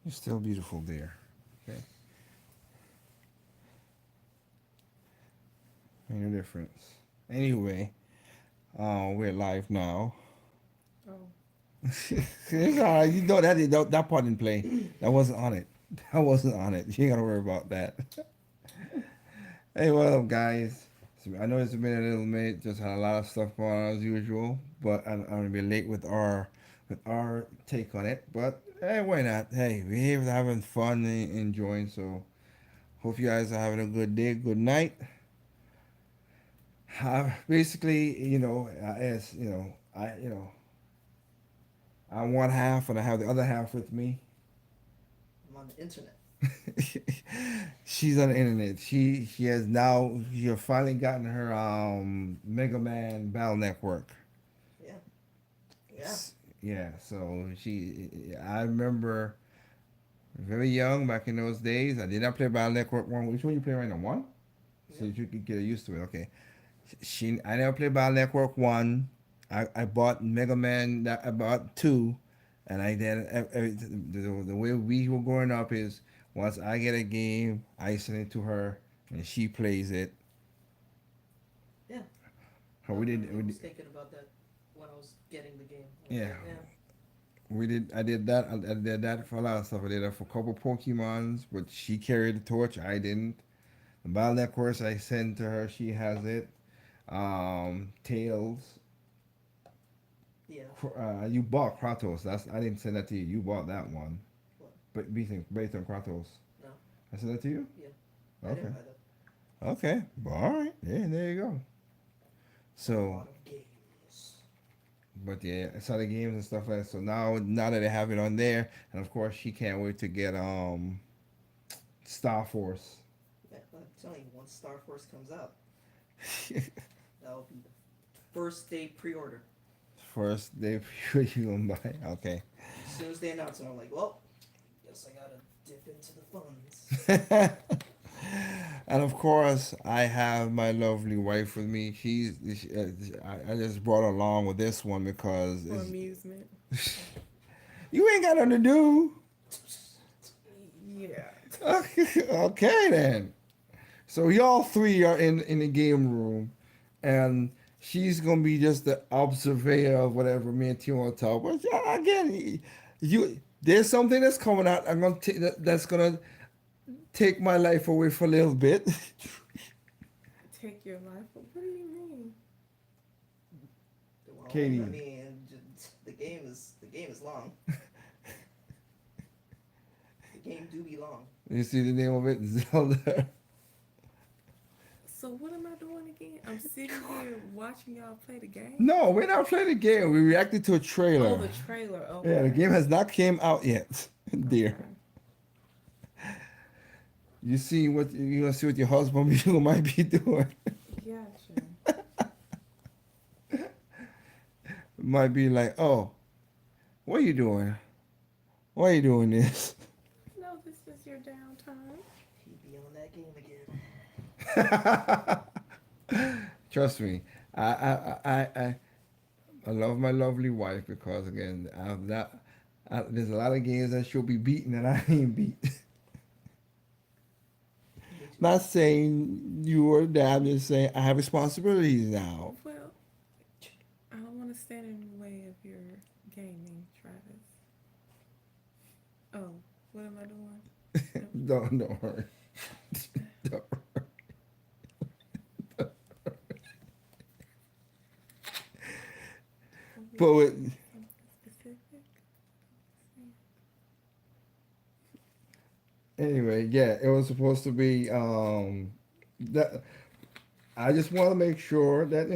You're still beautiful, dear. Okay, ain't no difference. Anyway, we're live now. Oh, It's all right. You know that part didn't play. That wasn't on it. That wasn't on it. You ain't gotta worry about that. Hey, what up, guys? So I know it's been a little minute. Just had a lot of stuff going on as usual, but I'm gonna be late with our take on it. But hey, why not? Hey, we're here having fun and enjoying. So hope you guys are having a good day, good night. Basically, as I'm one half and I have the other half with me. I'm on the internet. She's on the internet. She has now she has finally gotten her Mega Man Battle Network. Yeah, yeah. S- Yeah, so I remember very young back in those days. I did not play Battle Network one. Which one you play right now? One, so Yep. you could get used to it. Okay, I never played Battle Network one. I bought Mega Man. I bought two, and I then the way we were growing up is once I get a game, I send it to her, and she plays it. Yeah. How I we did, literally was thinking about that when I was getting the game. I was yeah, like, yeah, we did. I did that. I did that for a lot of stuff. I did that for a couple Pokemons, but she carried the torch. I didn't. The Battle Network I sent to her. She has it. Tails. yeah. You bought Kratos. That's I didn't send that to you. You bought that one. What? But based on Kratos. No. I sent that to you. Yeah. I didn't Okay. buy that. Okay. Well, all right. Yeah. There you go. A So, lot of games. but yeah, I saw the games and stuff like that. So now that they have it on there, and of course she can't wait to get Star Force. Yeah, but I'm telling you, once Star Force comes out, that'll be the first day pre-order. First day you gonna buy. Okay. As soon as they announce it, I'm like, well, guess I gotta dip into the funds. And of course, I have my lovely wife with me. I just brought her along with this one because For amusement. you ain't got nothing to do. Yeah. Okay then. So y'all three are in the game room, and she's gonna be just the observer of whatever me and Timo talk. But yeah, again, you there's something that's coming out. That's gonna take my life away for a little bit. Take your life. What do you mean? Well, I Katie, mean, the game is long. The game do be long. you see the name of it, Zelda. So what am I doing again? I'm sitting here watching y'all play the game. No, we're not playing the game. We reacted to a Oh, trailer. the trailer. Yeah, the Okay. game has not came out yet, dear. Okay. You gonna see what your husband you might be doing. Gotcha. Might be like, oh, what are you doing? Why are you doing this? No, this is your downtime. He be on that game again. Trust me, I love my lovely wife because again, there's a lot of games that she'll be beating that I ain't beat. Me too. Not saying you or that. I'm just saying I have responsibilities now. Well, I don't want to stand in the way of your gaming, Travis. Oh, what am I doing? No. Don't worry. Don't. Are we But doing with, something specific? anyway, yeah, it was supposed to be that. I just want to make sure that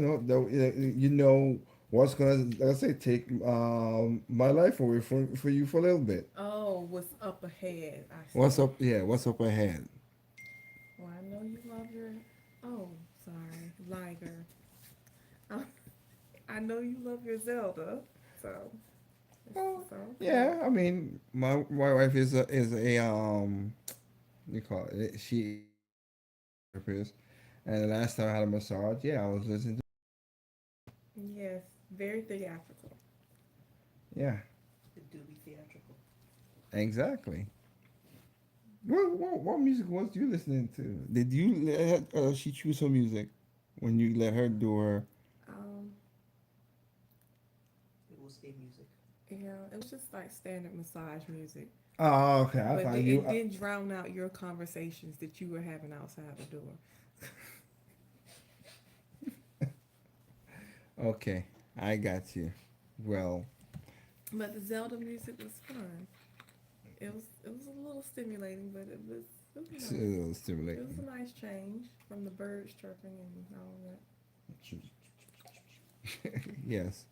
you know what's gonna, let's say, take my life away for you for a little bit. Oh, what's up ahead? I What's see. up? Yeah, what's up ahead? Well, I know you love your. Oh, sorry, Liger. I, I know you love your Zelda, so it's Well, so okay. yeah. I mean, my wife is a you call it, she is a therapist, and the last time I had a massage, yeah, I was listening to, Yes, very theatrical. yeah, It do be theatrical. exactly. What music was you listening to? Did you let she choose her music when you let her do her? Um, It was a music. yeah, it was just like standard massage music, Oh, okay. I but thought you. it didn't drown out your conversations that you were having outside the door. Okay, I got you. Well, But the Zelda music was fun. It was a little stimulating, but it was it's a nice. little It was a stimulating. nice change from the birds chirping and all that. Yes.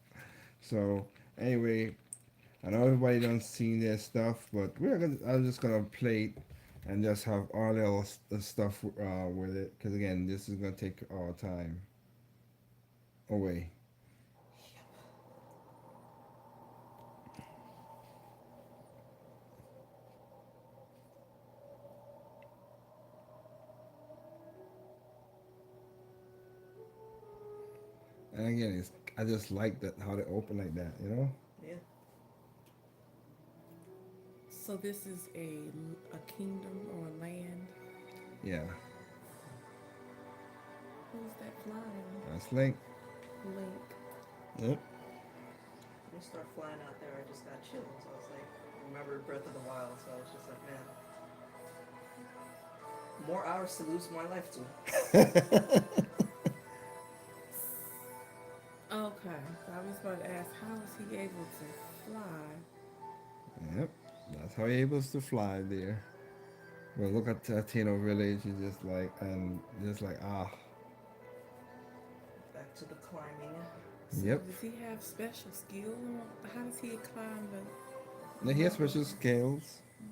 So anyway, I know everybody don't see this stuff, but I'm just gonna play it and just have our little stuff with it, because again, this is gonna take our time away. And again, I just like that how they open like that, you know? Yeah. So this is a kingdom or a land. Yeah. Who's that flying? That's Link. Link. Yep. When I start flying out there, I just got chills. I was like, remember Breath of the Wild, so I was just like, man, more hours to lose my life to. Okay, so I was about to ask, how is he able to fly? Yep. That's how you're able to fly there. Well, look at Tino Village. It's just like, and just like, ah, Back to the climbing. So yep. does he have special skill? How does he climb Now the he has special mountains? scales. You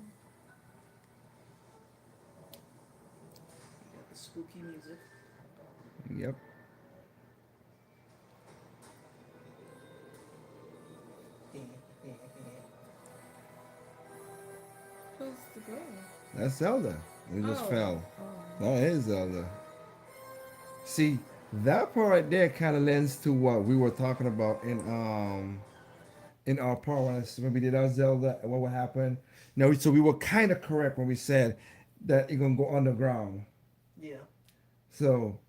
got the spooky music. Yep. Who's the girl? That's Zelda. It just Oh, fell. oh, That is Zelda. See, that part right there kind of lends to what we were talking about in our part when we did our Zelda. What would happen? No, so we were kind of correct when we said that it's gonna go underground. Yeah. So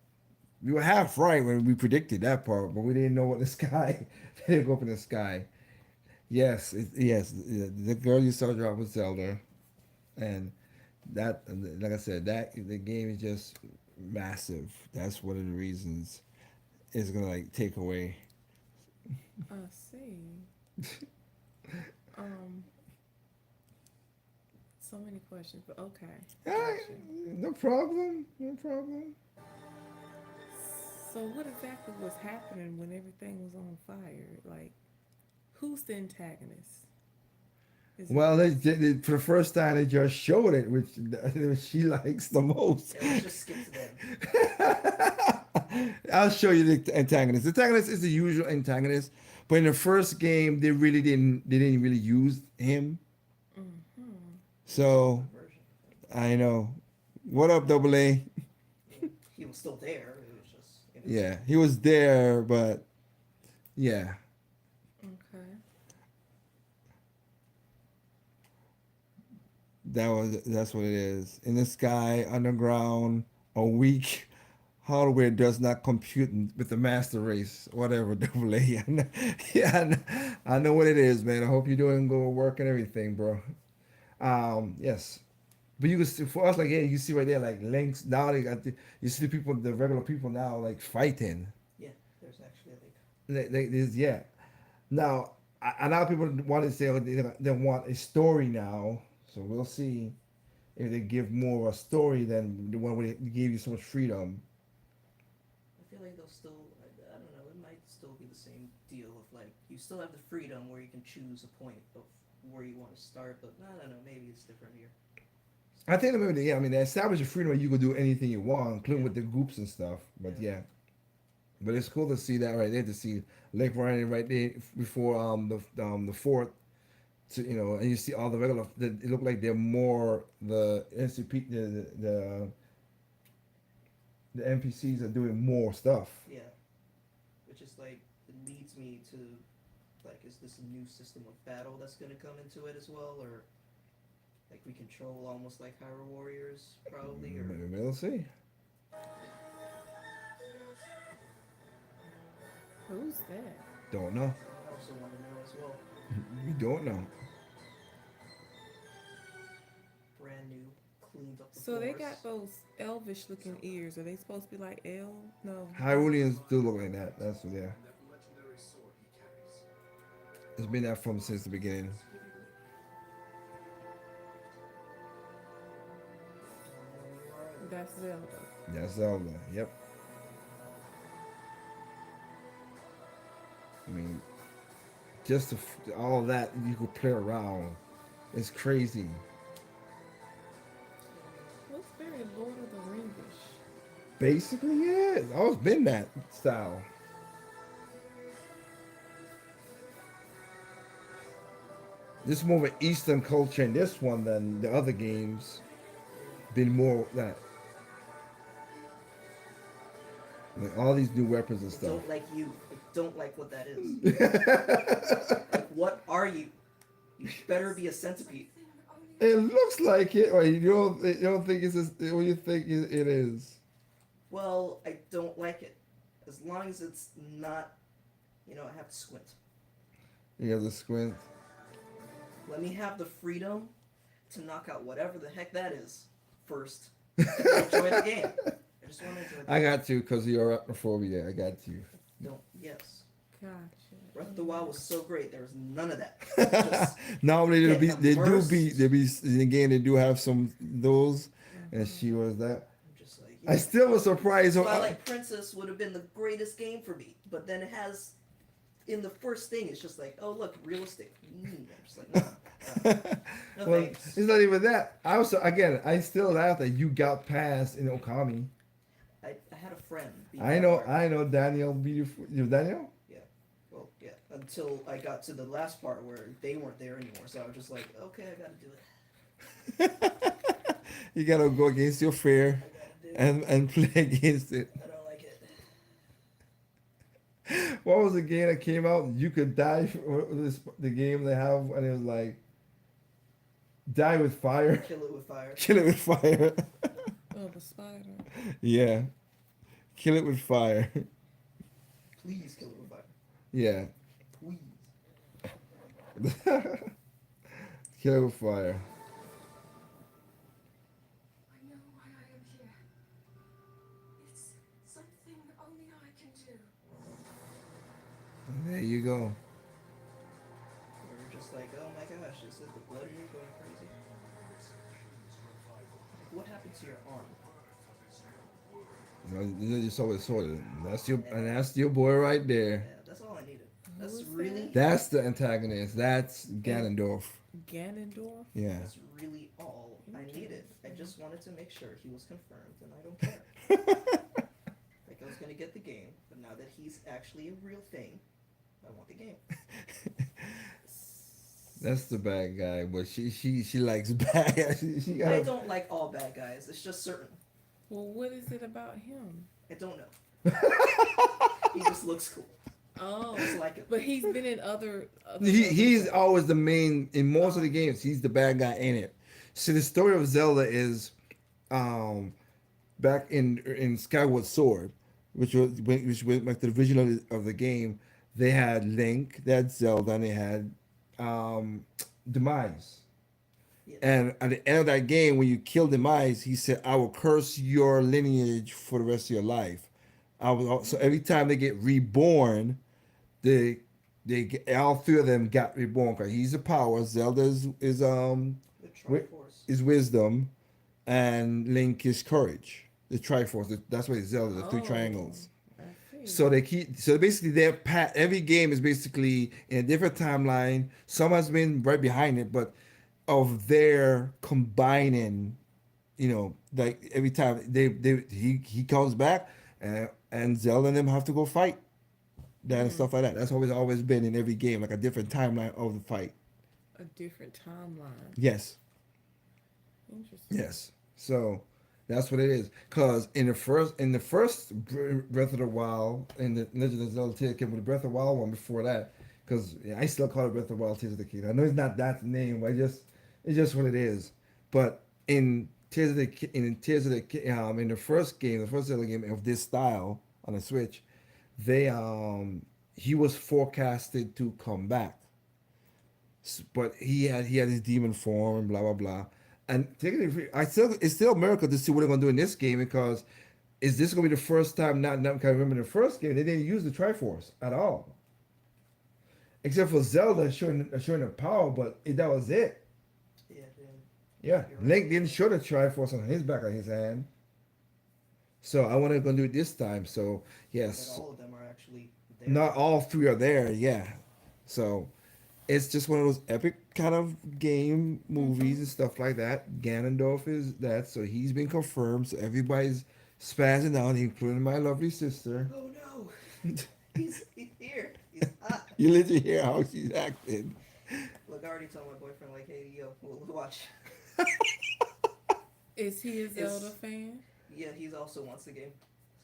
we were half right when we predicted that part, but we didn't know what the sky. They didn't go up in the sky. Yes, yes. The girl you saw drop was Zelda, and that, like I said, that the game is just massive. That's one of the reasons it's gonna like take away. I see. Um, so many questions, but okay, Ah, gotcha. no problem, no problem. So what exactly was happening when everything was on fire? Like, who's the antagonist? Is it Well, for the first time they just showed it, which she likes the most. Yeah, let's just skip to them. I'll show you the antagonist. The antagonist is the usual antagonist, but in the first game they didn't really use him. mm-hmm. It was a So different version. I know. What up, Double A? Yeah. He was still there. It was just invisible. Yeah, he was there, but yeah, Okay. that's what it is. In the sky, underground, a weak hardware does not compute with the master race. Whatever, Double A. Yeah, I know what it is, man. I hope you're doing good work and everything, bro. Yes. But you can see for us, like, yeah, you see right there, like links. Now they got you see the people, the regular people now, like fighting. Yeah, there's actually like There's, yeah. Now, a lot of people want to say, oh, they want a story now. So we'll see if they give more of a story than the one where they gave you so much freedom. I feel like they'll still I don't know, it might still be the same deal of like you still have the freedom where you can choose a point of where you want to start, but I don't know, maybe it's different here. I think maybe, yeah, I mean, they established the freedom where you could do anything you want, including Yeah. with the groups and stuff. But Yeah. yeah, but it's cool to see that right there, to see Lake running right there before the fort. To, and you see all the regular. It look like they're more the NCP, the NPCs are doing more stuff. Yeah. Which is like it leads me to like is this a new system of battle that's gonna come into it as well or Like we control almost like Hyrule Warriors, probably, or Maybe we'll see. Who's that? Don't know. I also want to know as well. We don't know. Brand new, cleaned up the So they floors. got those elvish looking ears. Are they supposed to be like elves? No. Hyruleans do look like that. That's what they are. It's been that from since the beginning. That's Zelda. That's Zelda. Yep. I mean, just all that you could play around. It's crazy. Looks very Lord of the Ringish. Basically, yeah. It's always been that style. This is more of an Eastern culture in this one than the other games. Been more that. Like all these new weapons and I stuff. don't like you. I don't like what that is. Like, what are you? You better be a centipede. It looks like it, or you don't think it's what you think it is. Well, I don't like it. As long as it's not, I have to squint. You have the squint. Let me have the freedom to knock out whatever the heck that is first. And enjoy the game. I just want to enjoy the I game. got you because of your arachnophobia. I got you. Don't. Yes. Gotcha. Breath of the Wild was so great. There was none of that. Just Normally get they do immersed. they be in the game they do have some those, and she was that. I'm just like. I still was surprised. Twilight Princess would have been the greatest game for me, but then it has, in the first thing, it's just like, oh look, realistic. I'm just like, no Well, thanks. it's not even that. I was again. I still laugh that you got past in Okami. I had a friend. beat I that know. part. I know Daniel. Beautiful. You Daniel? Well, yeah. Until I got to the last part where they weren't there anymore, so I was just like, okay, I gotta do it. You gotta go against your fear I gotta do it. and play against it. I don't like it. What was the game that came out? You could die. What was the game they have, and it was like die with fire, Kill it with fire. kill it with fire. Oh, the spider. Yeah, kill it with fire. Please kill it with fire. Yeah, Please. kill it with fire. I know why I am here. It's something only I can do. And there you go. We were just like, oh my gosh, is it the blood moon going crazy? What happened to your arm? You just always sorted. That's your boy right there. Yeah, that's all I needed. That's Who's really That's the antagonist. That's Ganondorf. Ganondorf. Yeah. that's really all I needed. I just wanted to make sure he was confirmed, and I don't care. Like I was gonna get the game, but now that he's actually a real thing, I want the game. That's the bad guy, but she likes bad guys. She got I a- don't like all bad guys. It's just certain. Well, what is it about him? I don't know. He just looks cool. Oh, I just like him. but he's been in other He's always the main in most of the games. He's the bad guy in it. So the story of Zelda is, back in Skyward Sword, which was like the original of the game. They had Link, they had Zelda, and they had Demise. Yeah. And at the end of that game, when you kill Demise, he said, "I will curse your lineage for the rest of your life." So every time they get reborn, all three of them got reborn because he's a power. Zelda is The wi- Triforce. is wisdom, and Link is courage. The Triforce. That's why it's Zelda. The three Oh. triangles. I see. So they keep. So basically, every game is basically in a different timeline. Some has been right behind it, but of their combining, like every time he comes back, and Zelda and them have to go fight, that and stuff like that. That's always been in every game, like a different timeline of the fight. A different timeline. Yes, Interesting. yes. So that's what it is. Cause in the first Breath of the Wild, in the Legend of Zelda Tears came with the Breath of the Wild one before that. Cause I still call it Breath of the Wild Tears of the Kingdom. I know it's not that name, but It's just what it is. But in Tears of the in the first game, the first Zelda game of this style on the Switch, they he was forecasted to come back, but he had his demon form and blah blah blah. And technically, I still it's still a miracle to see what they're gonna do in this game because is this gonna be the first time? Not because I remember the first game they didn't use the Triforce at all, except for Zelda showing the power, but that was it. Yeah, then Yeah, you're Link right. didn't show the Triforce on his back of his hand. So I want to go do it this time. So And yes, all of them are actually there. not all three are there. Yeah, so it's just one of those epic kind of game movies and stuff like that. Ganondorf is that, so he's been confirmed. So everybody's spazzing out, including my lovely sister. Oh no! He's here. He's hot. You literally hear how she's acting. Look, I already told my boyfriend like, hey yo, we'll watch. Is he a It's- Zelda fan? Yeah, he's also wants the game,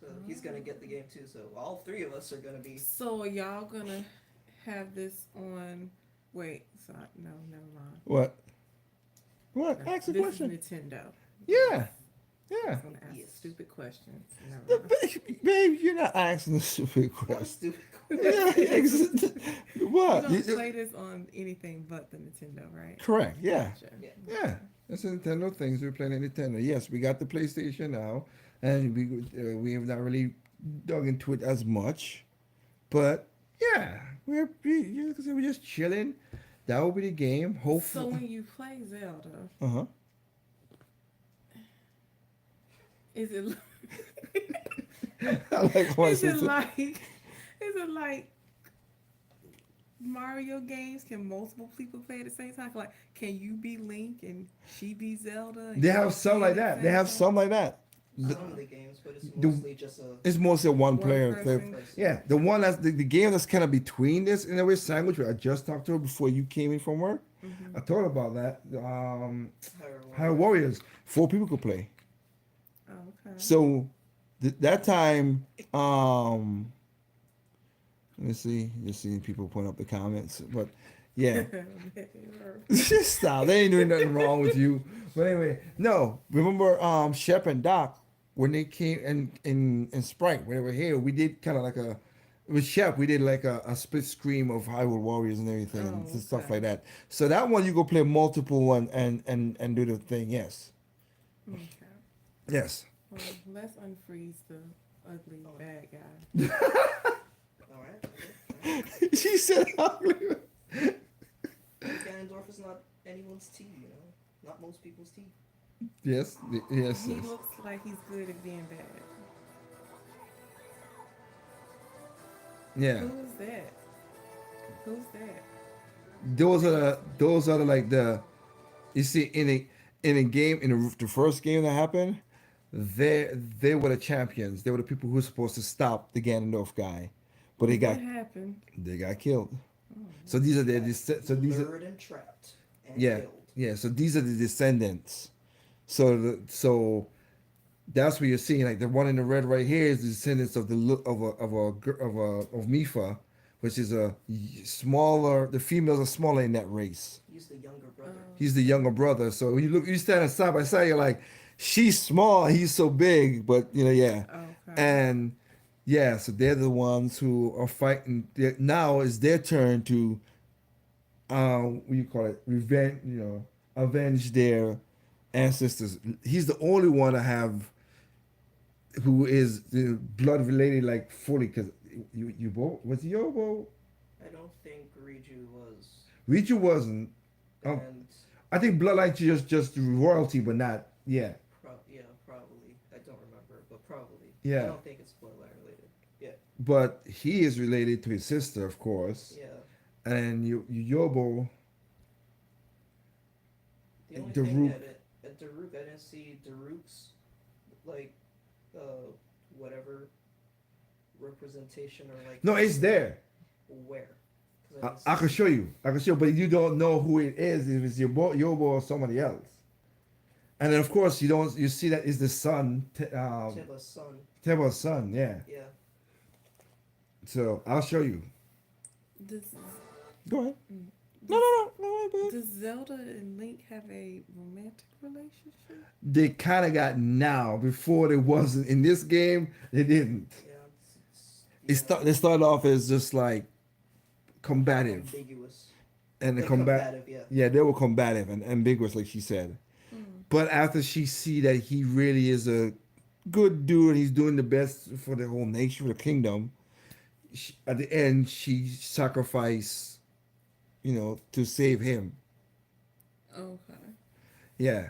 so he's gonna get the game too. So all three of us are gonna be. So are y'all gonna have this on? Wait, sorry, no, never mind. What? What? Ask a This question. is Nintendo. Yeah, I yeah. was gonna ask Yes. stupid questions. Never mind. Babe, you're not asking a stupid What a question. stupid Yeah, You what? don't play this on anything but the Nintendo, right? Correct. Yeah. Gotcha. Yeah. Yeah. That's a Nintendo things. We're playing at Nintendo. Yes, we got the PlayStation now, and we have not really dug into it as much, but yeah, we're just chilling. That will be the game. So Hopefully. when you play Zelda, Uh huh. is it I like my is it sister. like Mario games? Can multiple people play at the same time? Like, can you be Link and she be Zelda? and They y'all have some play like at the that. They same have time? some like that. Some of the games, but it's The- mostly just a. It's mostly a one player person. thing. person. Yeah, the one that's the game that's kind of between this in a way sandwich. I just talked to her before you came in from work. Mhm. I told her about that. Hyrule Hyrule Warriors, 4 people could play. Oh, okay. So that time, let me see, just seeing people point up the comments, but yeah, stop. They ain't doing nothing wrong with you. But anyway, no. Remember, Shep and Doc when they came in Sprite when they were here, we did kind of like a. With Shep, we did like a split screen of Hyrule Warriors and everything Oh, and stuff okay. like that. So that one you go play multiple and do the thing. Yes, Okay. yes. Well, let's unfreeze the ugly bad guy. All right. Okay. She said ugly. Ganondorf is not anyone's tea, you know, not most people's tea. Yes, yes, He yes. looks like he's good at being bad. Yeah. Who is that? Who's that? Those are like the you see in a game in the first game that happened, they were the champions. They were the people who were supposed to stop the Ganondorf guy, but What happened? they got killed. Oh, So these are these are Lured and trapped and yeah killed. yeah. So these are the descendants. So that's what you're seeing. Like the one in the red right here is the descendants of the look of Mifa, which is a smaller. The females are smaller in that race. He's the younger brother. He's the younger brother. So when you stand side by side, you're like, she's small, he's so big, but yeah. okay. And yeah, so they're the ones who are fighting. Now it's their turn to, what do you call it, revenge, avenge their ancestors. He's the only one to have, who is the blood related, like fully, because Yubo, was Yobo? I don't think Riju was. Richu wasn't. And I think bloodline just royalty, but not, yeah. yeah, probably. I don't remember, but probably. Yeah. I don't think it's bloodline related. Yeah. But he is related to his sister, of course. Yeah. And Yobo, The only Daruk. thing at Daruk, I didn't see Daruk's like whatever representation or like. no, it's there. Where? 'Cause I didn't can see- show you. But you don't know who it is. If it's Yobo or somebody else. And then of course you see that is the son, Tiba's son. Teba's son. Yeah. Yeah. So I'll show you. This is Go ahead. No, Does no, no, no, no. does Zelda and Link have a romantic relationship? They kind of got now. Before they wasn't in this game. They didn't. Yeah, yeah, They started off as just like combative ambiguous. and the Like combat. combative, yeah. Yeah, they were combative and ambiguous, like she said. Mm. But after she see that he really is a good dude, and he's doing the best for the whole nation, for the kingdom. At the end, she sacrificed, to save him. Okay. Yeah,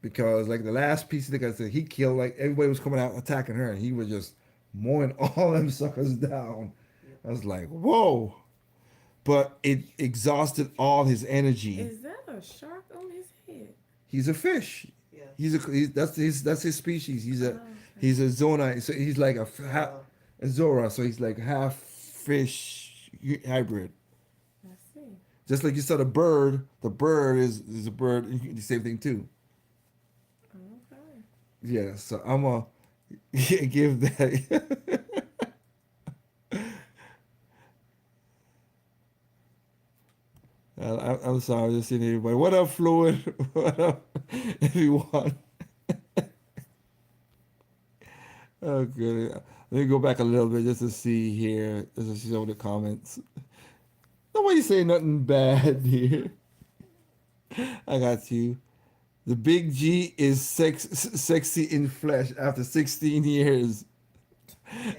because like the last piece, like I said, he killed like everybody was coming out attacking her, and he was just mowing all them suckers down. Yep. I was like, whoa! But it exhausted all his energy. Is that a shark on his head? He's a fish. Yeah. That's his species. Oh, okay. He's a zona. So he's like half Uh, a zora. So he's like half fish hybrid. I see. Just like you saw the bird. The bird is a bird. The same thing too. Okay. Yeah. So I'm gonna give that. I'm sorry, just seeing everybody. What up, Fluid? What up, everyone? Oh, good. Let me go back a little bit just to see here, just to see some of the comments. Nobody say nothing bad here. I got you. The big G is sexy in flesh after 16 years. hey,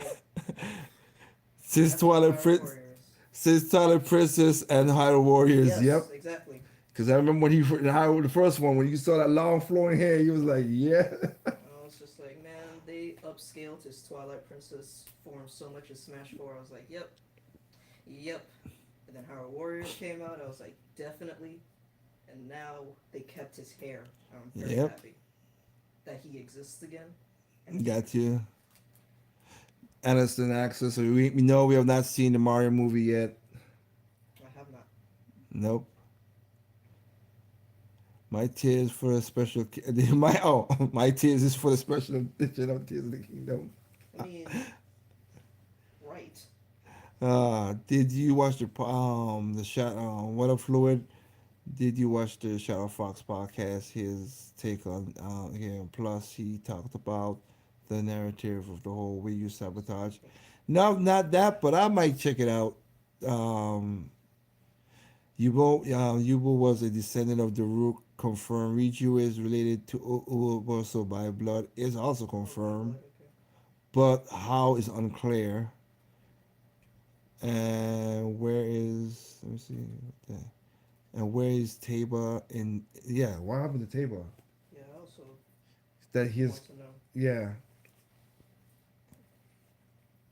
Since that's what Twilight Fire Prince, Warrior is. since Twilight Princess and Hyrule Warriors. Yes, Yep. exactly. Because I remember when the first one, when you saw that long flowing hair, you was like, yeah. I was just like, man, they upscaled his Twilight Princess form so much in Smash 4. I was like, yep, yep. And then Hyrule Warriors came out. I was like, definitely. And now they kept his hair. I'm very Yep. happy that he exists again. And Got you. Aniston Access. So we know we have not seen the Mario movie yet. I have not. Nope. My tears for a special. My tears is for the special edition of Tears of the Kingdom. I mean, right. Did you watch the shot? What up, Fluid? Did you watch the Shadow Fox podcast? His take on here. Plus, he talked about the narrative of the whole Wii U sabotage. No, not that, but I might check it out. Yubo was a descendant of the Rook. Confirmed. Riju is related to Uboso by blood. Is also confirmed, Okay. but how is unclear. And where is? Let me see. And where is Taba? In yeah, what happened to Taba? Yeah, I also That want his to know. yeah.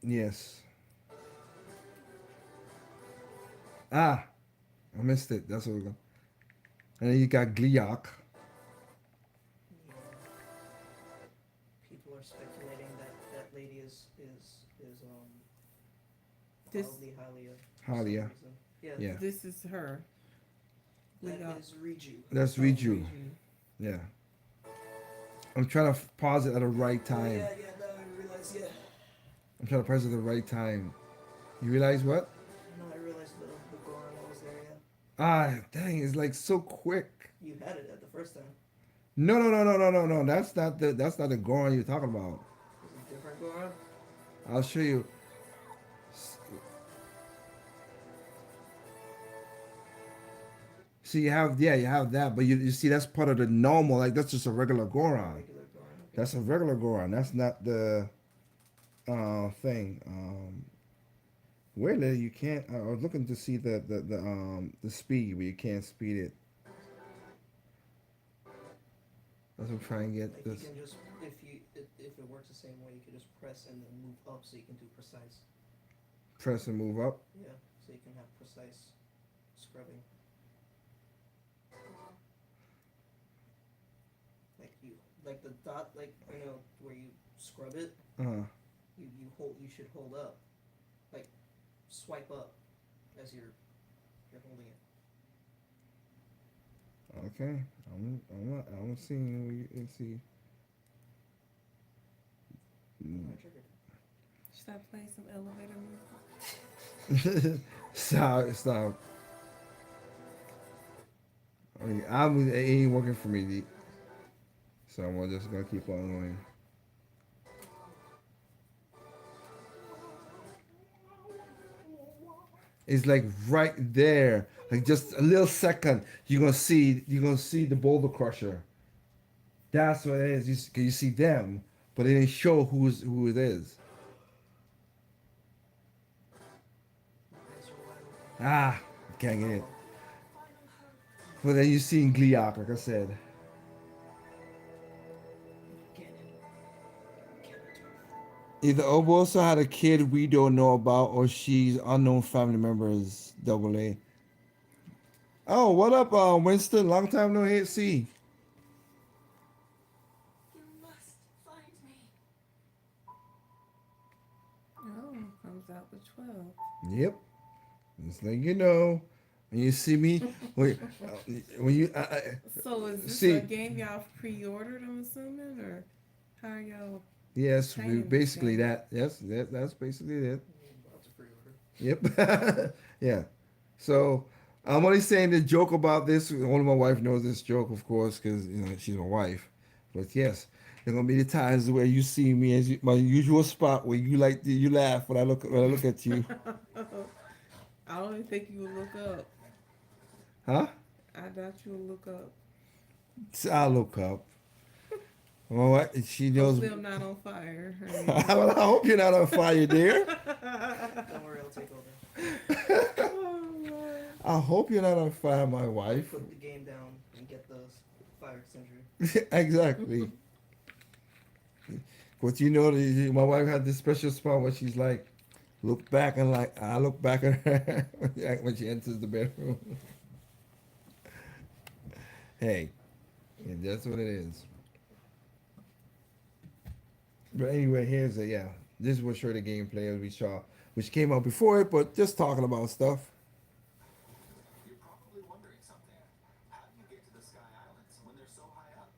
Yes. Ah, I missed it. That's what we're going. And then you got Gliok. Yeah. People are speculating that that lady is This probably Halia. For some Halia. reason. Yeah. Yeah, this is her. We That got is Riju. that's oh, Riju. Yeah. I'm trying to pause it at the right Oh, time. yeah, now I realize. Yeah. I'm trying to press it at the right time. You realize what? No, I realized the Goron that was there. Yeah. Ah, dang! It's like so quick. You had it at the first time. No, no, no, no, no, no, no. That's not the Goron you're talking about. Is it different Goron? I'll show you. See, you have that, but you see that's part of the normal. Like that's just a regular Goron. Regular Goron. Okay. That's a regular Goron. That's not the thing. Weirdly, you can't. I was looking to see the speed, but you can't speed it. That's what I'm trying to get Like this. you can just if it works the same way, you can just press and then move up so you can do precise. Press and move up. Yeah. So you can have precise scrubbing. Like the dot, like where you scrub it. You should hold up, like swipe up as you're holding it. Okay. I'm seeing what you can see. Oh, I triggered. Should I play some elevator music? Stop. I mean, it ain't working for me, D. So I'm just gonna keep on going. It's like right there, like just a little second. You're gonna see the boulder crusher. That's what it is. You see them, but it didn't show who it is. Eyes are wide open. Ah, can't get it. Oh, Final hope. But then you see in Gliok, like I said. Ganon. Ganondorf. Either Obosa had a kid we don't know about, or she's unknown family members. Double A. Oh, what up, Winston? Long time no hit. See. You must find me. Oh, comes out the 12. Yep. Just like you know, when you see me, wait, when you So is this a see, game y'all pre-ordered, I'm assuming, or how are y'all yes, obtaining this basically game? that. Yes, that's basically it. About to pre-order. Yep. Yeah. So I'm only saying the joke about this. Only my wife knows this joke, of course, because she's my wife. But yes, there gonna be the times where you see me as my usual spot where you laugh when I look at you, I don't even think you would look up. huh? I doubt you would look up. So I look up. Well, what she knows. Hopefully, I'm not on fire. I mean, Well, I hope you're not on fire, dear. Don't worry, I'll take over. oh, Lord. I hope you're not on fire, my Let me wife. put the game down and get the fire extinguisher. Exactly. But my wife had this special spot where she's like, look back and like I look back at her when she enters the bedroom. Hey, and that's what it is. But anyway, here's a yeah. This was sure the gameplay as we saw, which came out before it, but just talking about stuff. You're probably wondering something. How do you get to the Sky Islands when they're so high up?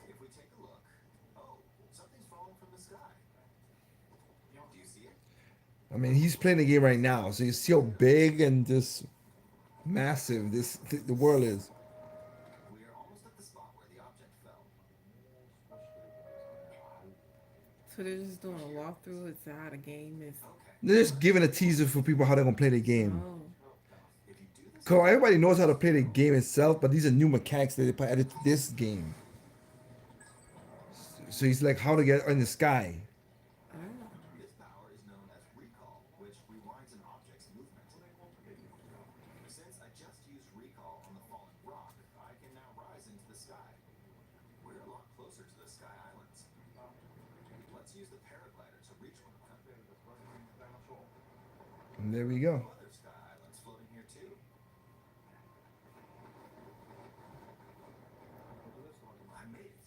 If we take a look, oh, something's falling from the sky. Do you see it? I mean, he's playing the game right now, so you see how big and just massive the world is. We are almost at the spot where the object fell. So they're just doing a walkthrough. It's how the game is. Okay. They're just giving a teaser for people how they're gonna play the game. Oh, If you do this, Cause everybody knows how to play the game itself, but these are new mechanics that they put added to this game. So he's like how to get in the sky. oh. this power is known as recall, which rewinds an object's movement. Since I just used recall on the fallen rock, I can now rise into the sky. We're a lot closer to the Sky Islands. Let's use the paraglider to reach one of them. And there we go. Other Sky Islands floating here too. I made it.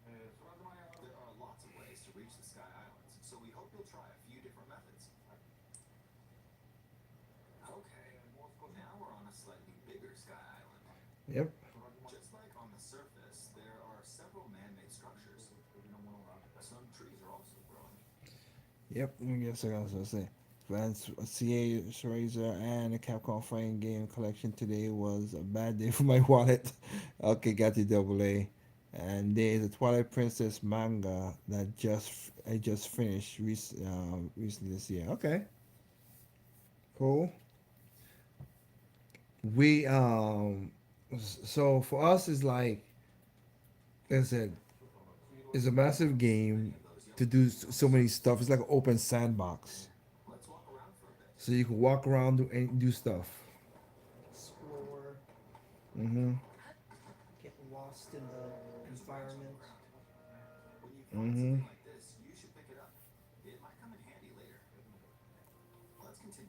There are lots of ways to reach the Sky Islands, so we hope you'll try a few different methods. Okay, now we're on a slightly bigger Sky Island. Yep. Just like on the surface, there are several man-made structures. Some trees are also growing. Yep. Let me guess what I was gonna say. Vance CA Razor and the Capcom Fighting Game Collection today was a bad day for my wallet. Okay, got the double A. And there's a Twilight Princess manga that I just finished recently this year. Okay, cool. We so for us it's like I said, it's a massive game to do so many stuff. It's like an open sandbox, Let's walk around for a bit. so you can walk around and do stuff. Explore, Mm-hmm. get lost in the environment. When you find Mm-hmm. something like this, you should pick it up. It might come in handy later. Let's continue.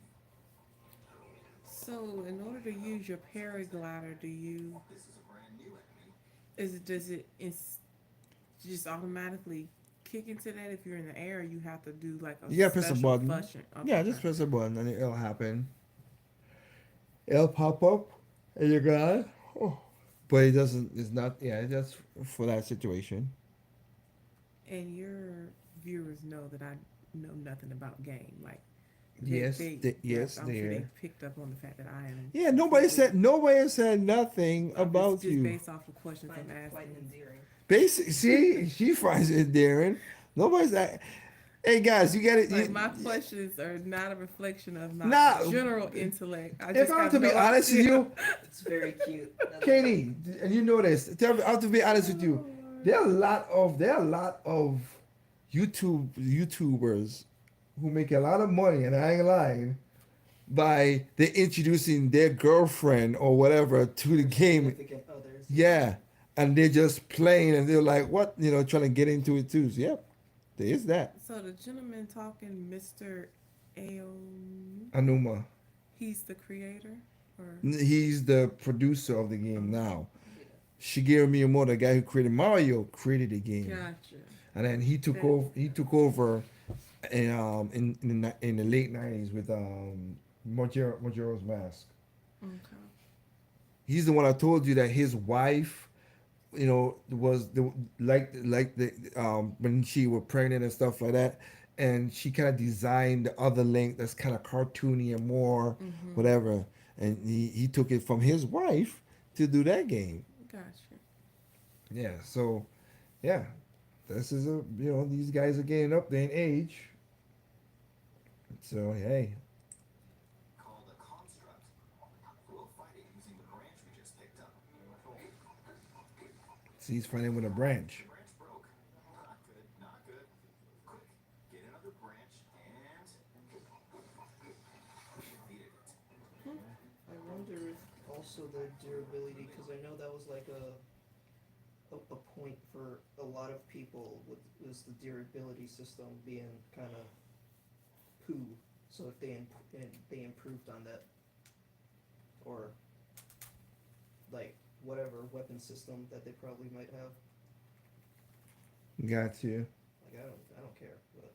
So in order to use your paraglider, This is a brand new enemy. does it just automatically kick into that if you're in the air? Or you have to do like a You gotta press a special button. function. Yeah, just press a button and it'll happen. It'll pop up and you're gone. Oh. But it doesn't. It's not. Yeah, it's just for that situation. And your viewers know that I know nothing about game. Like, Yes, yes, I'm sure they there. picked up on the fact that I am Yeah, completely. nobody said nothing about Just you. based off of questions Find I'm it quite asking. endearing. Basic, see, she finds it daring. Nobody's that. Hey guys, you got it. Like my questions are not a reflection of my Now, general intellect. I if just I'm have to be no honest with idea. you, It's very cute. I love it. Katie, and you know this. Tell me, I have to be honest with you. Oh Lord. There are a lot of YouTubers who make a lot of money, and I ain't lying, by they introducing their girlfriend or whatever to the Or game. significant others. Yeah. Yeah, and they're just playing, and they're like, what, trying to get into it too. So, yep, there is that. So the gentleman talking, Mr. Aomi, Anuma, he's the creator, or he's the producer of the game now. Yeah. Shigeru Miyamoto, the guy who created Mario, created the game, gotcha. and then he took That over. He took over in the late 90s with Majora's Mask. okay. He's the one I told you that his wife, was the like the when she was pregnant and stuff like that, and she kind of designed the other Link that's kind of cartoony and more Mm-hmm. whatever, and he took it from his wife to do that game. Gotcha. Yeah, so yeah, this is these guys are getting up there in age, so hey, Called a construct. We'll fight it using the branch we just picked up. see, he's fighting with a branch. The branch broke. Not good, not good. Quick, get another branch and defeated it. I wonder if also the durability, because I know that was like a point for a lot of people with was the durability system being kind of poo. So if they improved on that, or like whatever weapon system that they probably might have, Got you. like I don't care, but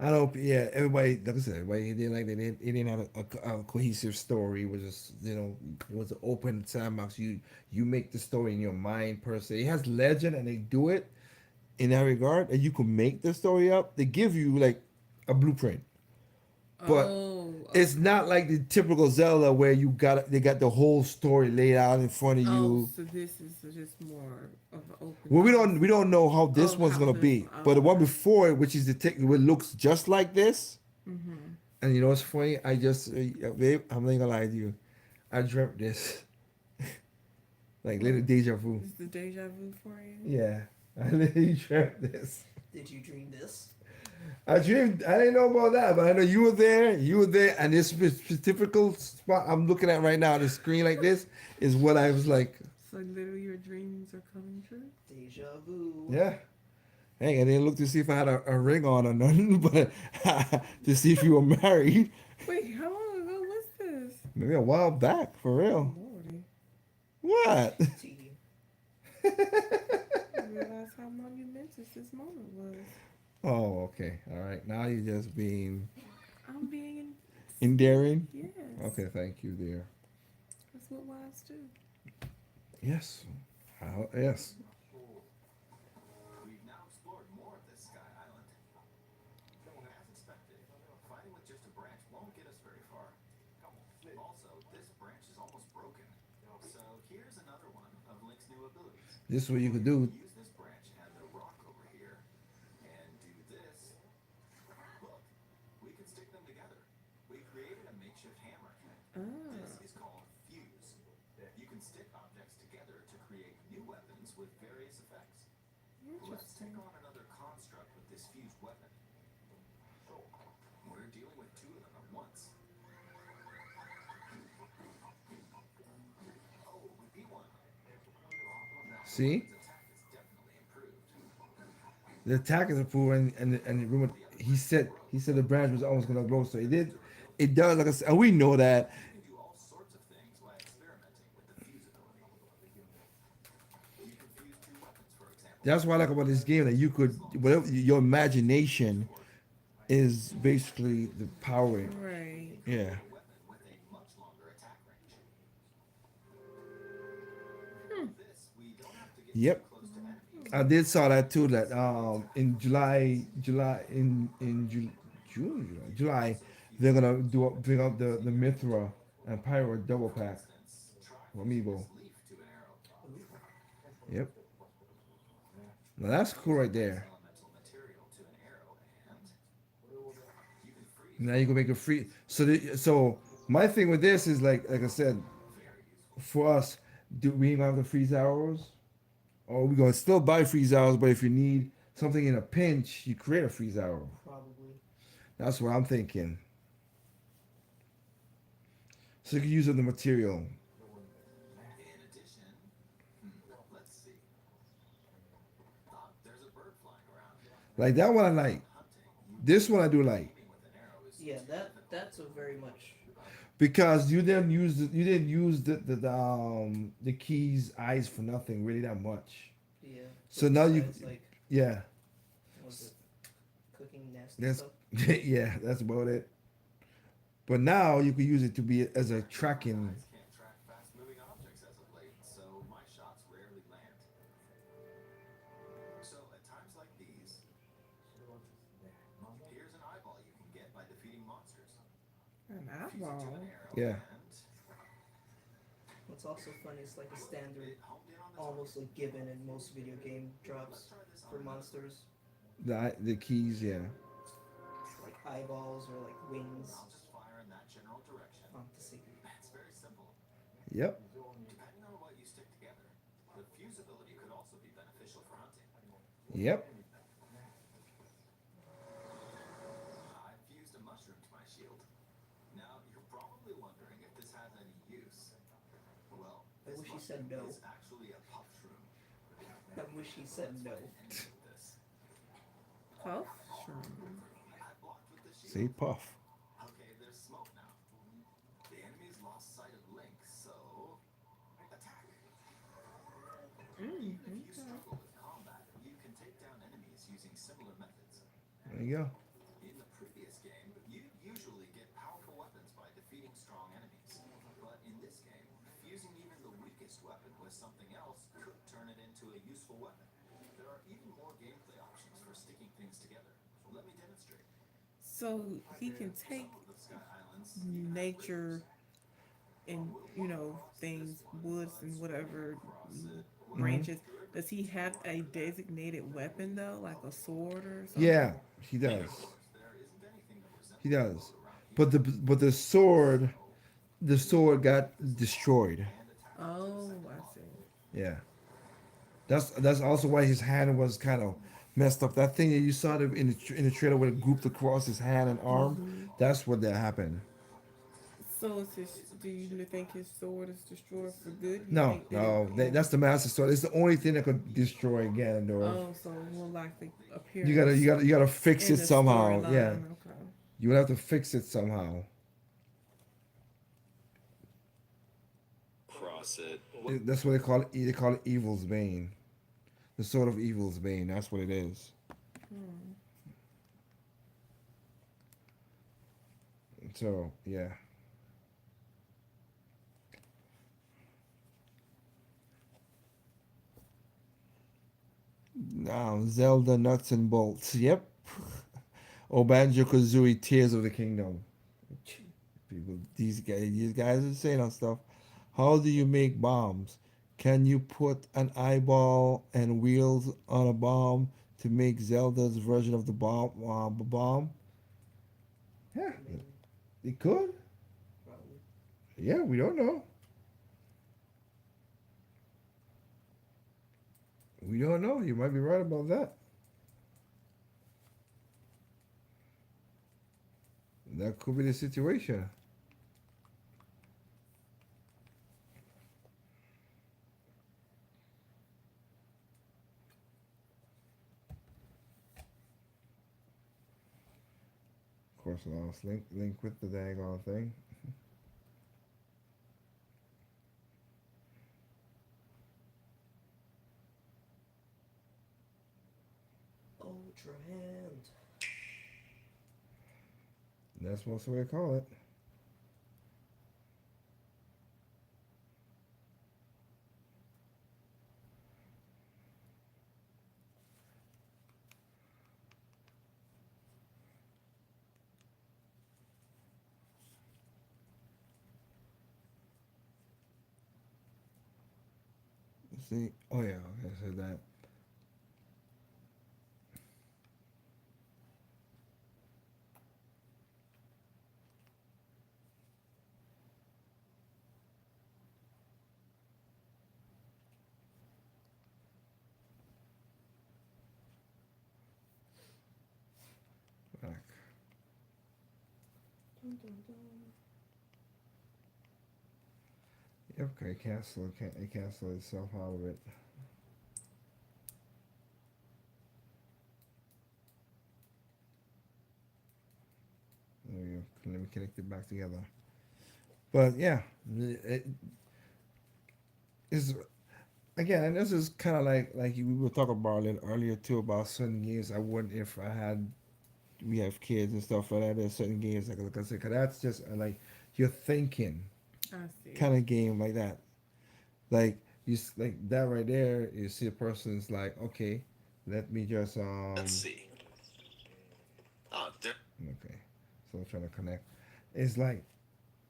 I don't. Yeah, everybody. Like I said, everybody didn't like they didn't. It didn't have a cohesive story. It was just it was an open sandbox. You make the story in your mind per se. It has legend, and they do it in that regard. And you can make the story up. They give you like a blueprint, but Oh, it's okay. not like the typical Zelda where they got the whole story laid out in front of Oh, you. so this is just more of an open Well, we piece. don't know how this Oh, one's how gonna this? be, Oh, but the one okay. before it, which is the tech, it looks just like this. Mm-hmm. And you know what's funny? I just, babe, I'm not gonna lie to you. I dreamt this, like little What? deja vu. Is the deja vu for you? Yeah, I literally dreamt this. did you dream this? I dreamed. I didn't know about that, but I know you were there. You were there, and this typical spot I'm looking at right now on the screen like this is what I was like. So literally, your dreams are coming true. Deja vu. Yeah. Hey, I didn't look to see if I had a ring on or nothing, but to see if you were married. Wait, how long ago was this? Maybe a while back, for Oh real. lordy, What? Tea. I realize how monumentous this moment was. Oh, okay. All right. Now you're just being I'm being endearing. yes. Okay, thank you, dear. That's what wives do. Yes. Yes. We've now explored more of this sky island. As expected, fighting with just a branch won't get us very far. Also, this branch is almost broken. So here's another one of Link's new abilities. This is what you could do. Use this branch and the rock over here, and do this. Look, we can stick them together. We created a makeshift hammer. This Ah, is called fuse. You can stick objects together to create new weapons with various effects. Let's take interesting. on another construct with this fused weapon. We're dealing with two of them at once. Oh, we beat one. That See, weapon's attack is definitely improved. the attack is improved, and remember, he said the branch was almost gonna blow. So it did. It does, like I said, and we know that. You can do all sorts of things by experimenting with the fuse ability. You can fuse two weapons, for example. That's what I like about this game, that you could, whatever your imagination is basically the power. Right. Yeah. A weapon with a much longer attack range. This, we don't have to get too Yep. close to enemies. I did saw that too. That in July, they're gonna bring out the Mithra and Pyro double For pack instance, try for fusing Amiibo. this leaf to an arrow. Ooh. Yep. Now that's cool right Fuse there. elemental material to an arrow, and you can freeze Now you can make it free. So my thing with this is like I said, very useful. for us, do we even have the freeze arrows? Or we gonna still buy freeze arrows, but if you need something in a pinch, you create a freeze arrow. Probably. That's what I'm thinking. So you can use up the material. In addition, let's see. There's a bird flying around. Like that one I like. Hunting, This one I do like. aiming with an arrow is Yeah, that's a very much. Because you didn't use the key's eyes for nothing really that much. Yeah. So now you besides, like, yeah. was it cooking nasty That's stuff? yeah, that's about it. But now you can use it to be as a tracking. eyes can't track fast-moving objects as of late, so my shots rarely land. So at times like these, here's an eyeball you can get by defeating monsters. An Fuse it to eyeball. an arrow, Yeah. and What's also funny is like a standard, it homed in on the almost like given in most video game target. Let's drops try this for on monsters, The keys, yeah. like eyeballs or like wings. I'll just fire in that general direction. To see. It's very simple. Yep. Depending on what you stick together, the fusibility could also be beneficial for hunting. Yep. I fused a mushroom to my shield. Now, you're probably wondering if this has any use. Well, I this wish he said mushroom no. is actually a puff shroom. I wish he said no. Let's try to end with this. Puff shroom. I blocked with the shield. Say puff. Okay, there's smoke now. The enemy's lost sight of Link, so attack. Even if you struggle with combat, you can take down enemies using similar methods. There you go. In the previous game, you'd usually get powerful weapons by defeating strong enemies. But in this game, fusing even the weakest weapon with something else could turn it into a useful weapon. There are even more gameplay options for sticking things together. Let me demonstrate. So he can take Some of the Sky Islands nature and things, woods and whatever branches. Does he have a designated weapon though, like a sword or something? Yeah, he does. there isn't anything that resembles He does. But the sword got destroyed. Oh, I see. Yeah. That's also why his hand was kind of messed up. That thing that you saw in the trailer where it grouped across his hand and arm, that's what that happened. So is his, do you think his sword is destroyed for good? You No, think that no, that's the Master Sword. It's the only thing that could destroy Ganondorf. Oh, so more likely appear. You gotta fix in it the somehow. storyline. Yeah, Okay. you would have to fix it somehow. Cross it. That's what they call it. They call it Evil's Bane, the Sword of Evil's Bane. That's what it is. So yeah. Zelda Nuts and Bolts. Yep. Oh, Banjo Kazooie Tears of the Kingdom. People, these guys are saying on stuff. How do you make bombs? Can you put an eyeball and wheels on a bomb to make Zelda's version of the bomb? Bomb? Yeah, Maybe, it could. probably. Yeah, we don't know. We don't know. You might be right about that. That could be the situation. Of course, I lost link with the daggone thing. Ultra hand. That's what's the way to call it. See? Oh yeah, okay, so that. Back. Dun, dun, dun. Yep, okay, it cancel itself out of it. There we go. Let me connect it back together. But yeah, it is again, and this is kind of like we were talking about it earlier too about certain games. I wouldn't if I had we have kids and stuff like that. There's certain games like I said, cause that's just like you're thinking I see. kind of game like that. Like like that right there. You see a person's like, okay, let me just Let's see. okay. So I'm trying to connect. It's like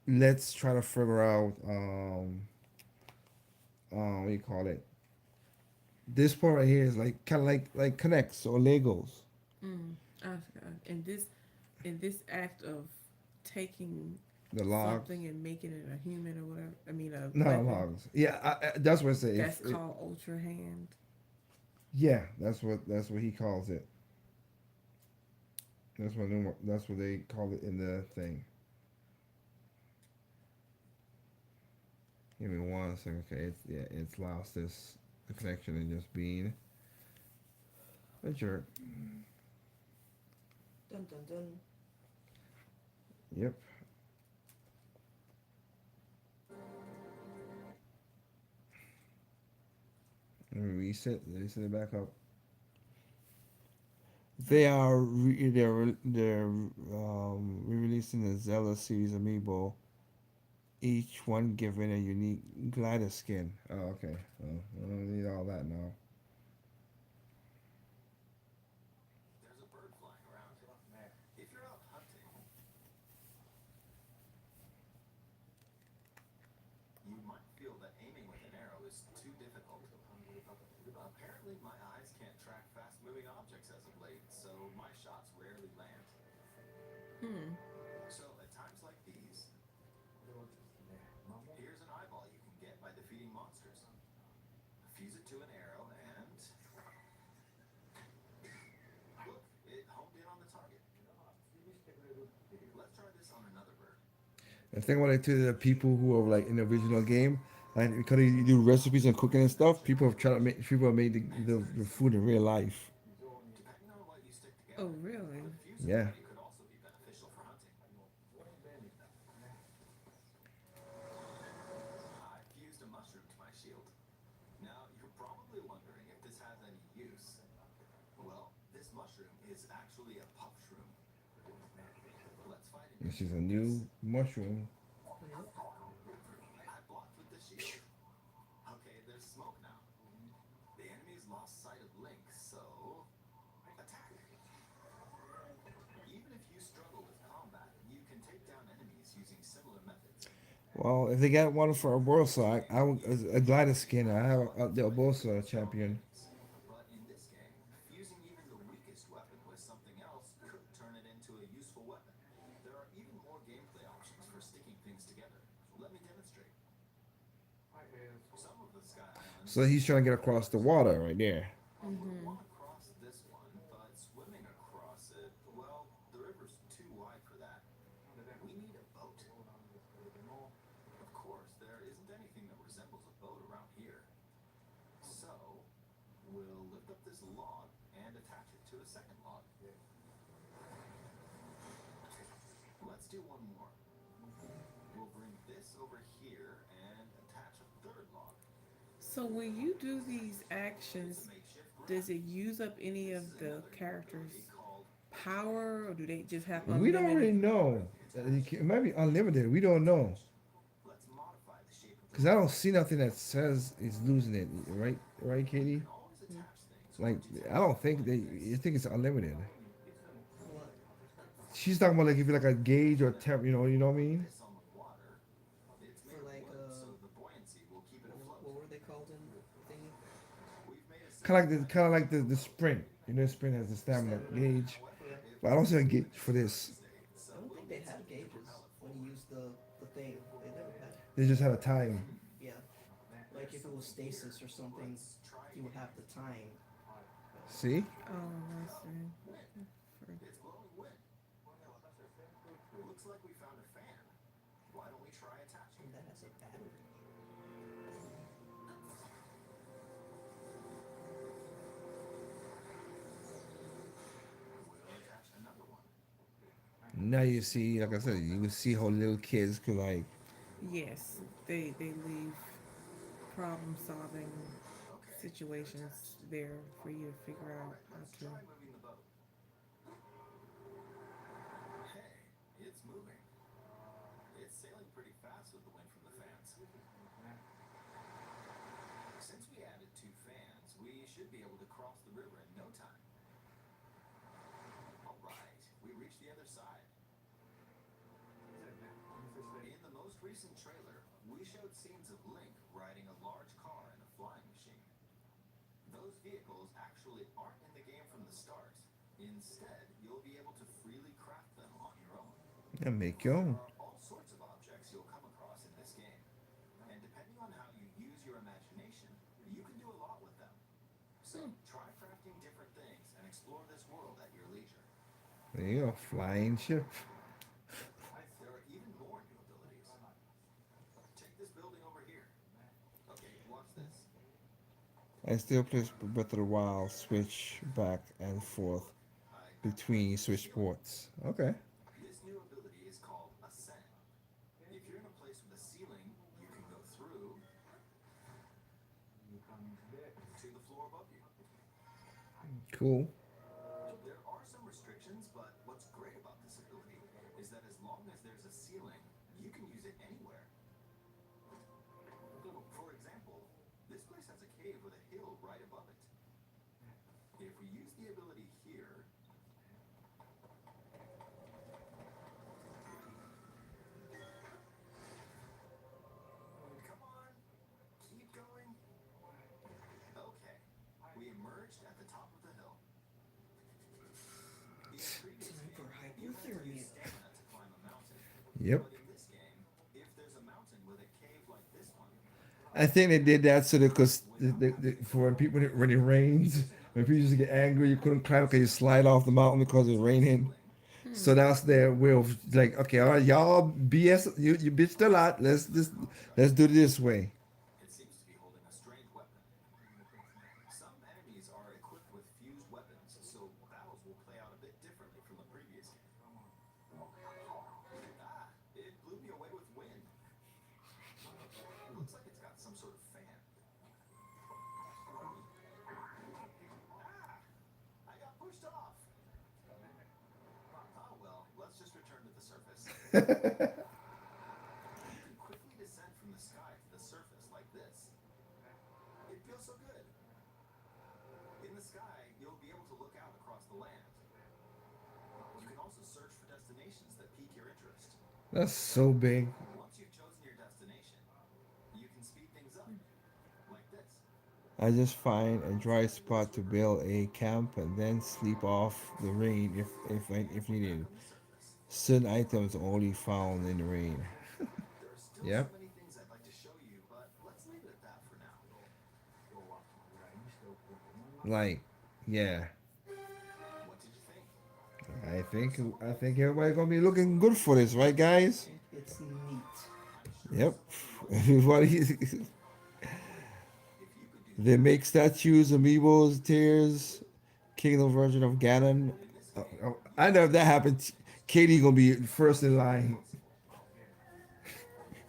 let's try to figure out what do you call it? This part right here is like kind of like connects or Legos. I forgot. In this act of taking The logs. something and making it a human or whatever, I mean a No weapon, logs. Yeah, that's what I say. that's If it, called ultra hand. yeah, that's what he calls it. That's what they call it in the thing. Give me one second. Okay, it's lost this the connection and just being a jerk. Dun, dun, dun. Yep. Let me reset it back up. They're re-releasing the Zelda series amiibo, each one given a unique glider skin. Oh, okay. Well, I don't need all that now. There's a bird flying around. If you're out hunting, you might feel that aiming with an arrow is too difficult. Apparently, my eyes can't track fast-moving objects as of late, so my shots rarely land. Hmm. So, at times like these, here's an eyeball you can get by defeating monsters. Fuse it to an arrow and... Look, it homed in on the target. Let's try this on another bird. The thing about it too, the people who are like in the original game, like because you do recipes and cooking and stuff, people have made the food in real life. Depending on what you stick Oh, together, the really? fused Yeah. ability could also be beneficial for hunting. I fused a mushroom to my shield. Now, you're probably wondering if this has any use. Well, this mushroom is actually a puff shroom. Let's fight an This enemy is a with this. new mushroom. Yep. I blocked with the shield. Okay, there's smoke now. The enemy's lost sight of Link, so attack. Even if you struggle with combat, you can take down enemies using similar methods. Well, if they got one for a world side, I would a glider skin. I have the Obosa Strong champion. enemies. But in this game, fusing even the weakest weapon with something else could turn it into a useful weapon. There are even more gameplay options for sticking things together. Let me demonstrate. Some of the Sky So Islands he's trying to get across the water right there. would want to cross this one, but swimming across it, well, the river's too wide for that. We need a boat. Of course, there isn't anything that resembles a boat around here. So, we'll lift up this log and attach it to a second log. Let's do one more. We'll bring this over here and attach a third log. So when you do these It's a actions, makeshift does raft. it use up any This of is the another new ability characters' called power, or do they just have We don't really unlimited? know. It might be unlimited. We don't know Let's modify the shape of the because I don't raft. see nothing that says it's losing it. Right, right, You Katie. can always attach things Like once you take I don't something think like they. this. I think it's unlimited. What? She's talking about like if you like a gauge or temp. You know what I Put mean? this on the water. It's For made of like wood, so the buoyancy will keep it afloat. what were they called in thingy? kind of like the sprint. You know, sprint has the stamina Standard enough. gauge, However, Yeah. if but I don't see a Bowser gauge for manages to make a this. mistake, I don't Zelda think they loses had even more gauges health. when you used the thing. They never had. They just had a time. Yeah. Like if it was stasis or something, Let's try you would again. have the time. But See? Oh, I see. Wind. For- It's blowing wind. Looks like we found a fan. Why don't we try attaching and it? that has a battery. We'll attach another one. Now you see, like I said, you can see how little kids could like. Yes, they leave problem solving Okay, situations attached. there for you to figure All out right, how let's to. try moving the boat. Hey, it's moving. It's sailing pretty fast with the wind from the fans. Since we added two fans, we should be able to cross the river in no time. All right, we reached the other side. In the most recent trailer, we showed scenes of Link riding a large car and a flying machine. Those vehicles actually aren't in the game from the start. Instead, you'll be able to freely craft them on your own. Yeah, make your There own. are all sorts of objects you'll come across in this game, and depending on how you use your imagination, you can do a lot with them. So, try crafting different things and explore this world at your leisure. There you go, flying ship. There are even more new abilities. Take this building over here. Okay, watch this. I still play Breath of the Wild, switch back and forth I between upgraded the switch ceiling. ports. Okay. This new ability is called Ascend. If you're in a place with a ceiling, you can go through to the floor above you. Cool. There are some restrictions, but what's great about this ability is that as long as there's a ceiling, you can use it anywhere. For example, this place has a cave with a hill right above it. If we use the ability here, come on, keep going. Okay, we emerged at the top of the hill. In the previous Time for game, you had to use hypothermia. stamina to climb a mountain. Yep. But in this game, if there's a mountain with a cave like this one, I think they did that so that because without having to for when climb people over when it rains, when people used to get angry, you couldn't climb because you slide off the mountain because it's to the raining. ceiling, So Hmm. that's their way of like, okay, all right, y'all BS, you bitched a lot. Let's do it this way. it seems to be holding a strange weapon. Some enemies are equipped with fused weapons, so battles will play out a bit differently from the previous game. Ah, it blew me away with wind. Looks like it's got some sort of fan. Ah, I got pushed off. Oh well, let's just return to the surface. You can quickly descend from the sky to the surface like this. It feels so good. In the sky, you'll be able to look out across the land. You can also search for destinations that pique your interest. That's so big. Once you've chosen your destination, you can speed things up, like this. I just find a dry spot to build a camp and then sleep off the rain if We're back needed. on the surface. Certain items only found in the rain. There are still so Yep. many things I'd like to show you, but let's leave it at that for now. Like, yeah. What did you think? I think everybody gonna be looking good for this, right, guys? It's neat. I'm sure Yep. some people will. Everybody. If you could do They that make statues, amiibos, tears, Kingdom version of Ganon. in this game, you I can know if that choose happens, Katie gonna be first in line. possible.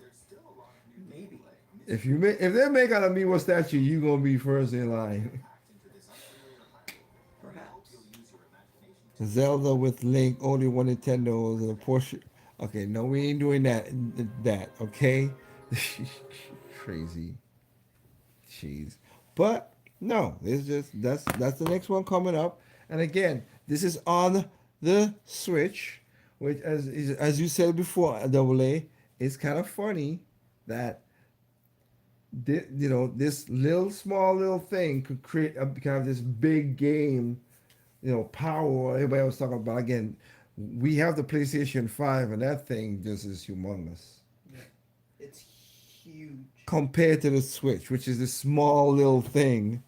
There's still a lot of new Maybe. gameplay, mystery, If they make an and amiibo statue, you gonna be first in line. packed into this unfamiliar Hyrule. We hope Perhaps. you'll use your imagination to Zelda with Link, only one Nintendo's and a Porsche. Okay, no, we ain't doing that. That okay? Crazy, jeez. But no, it's just that's the next one coming up. And again, this is on the Switch, which as you said before, Double A, it's kind of funny that this little small little thing could create a kind of this big game, power. Everybody was talking about again. We have the PlayStation 5, and that thing just is humongous Yeah, it's huge. compared to the Switch, which is this small little thing,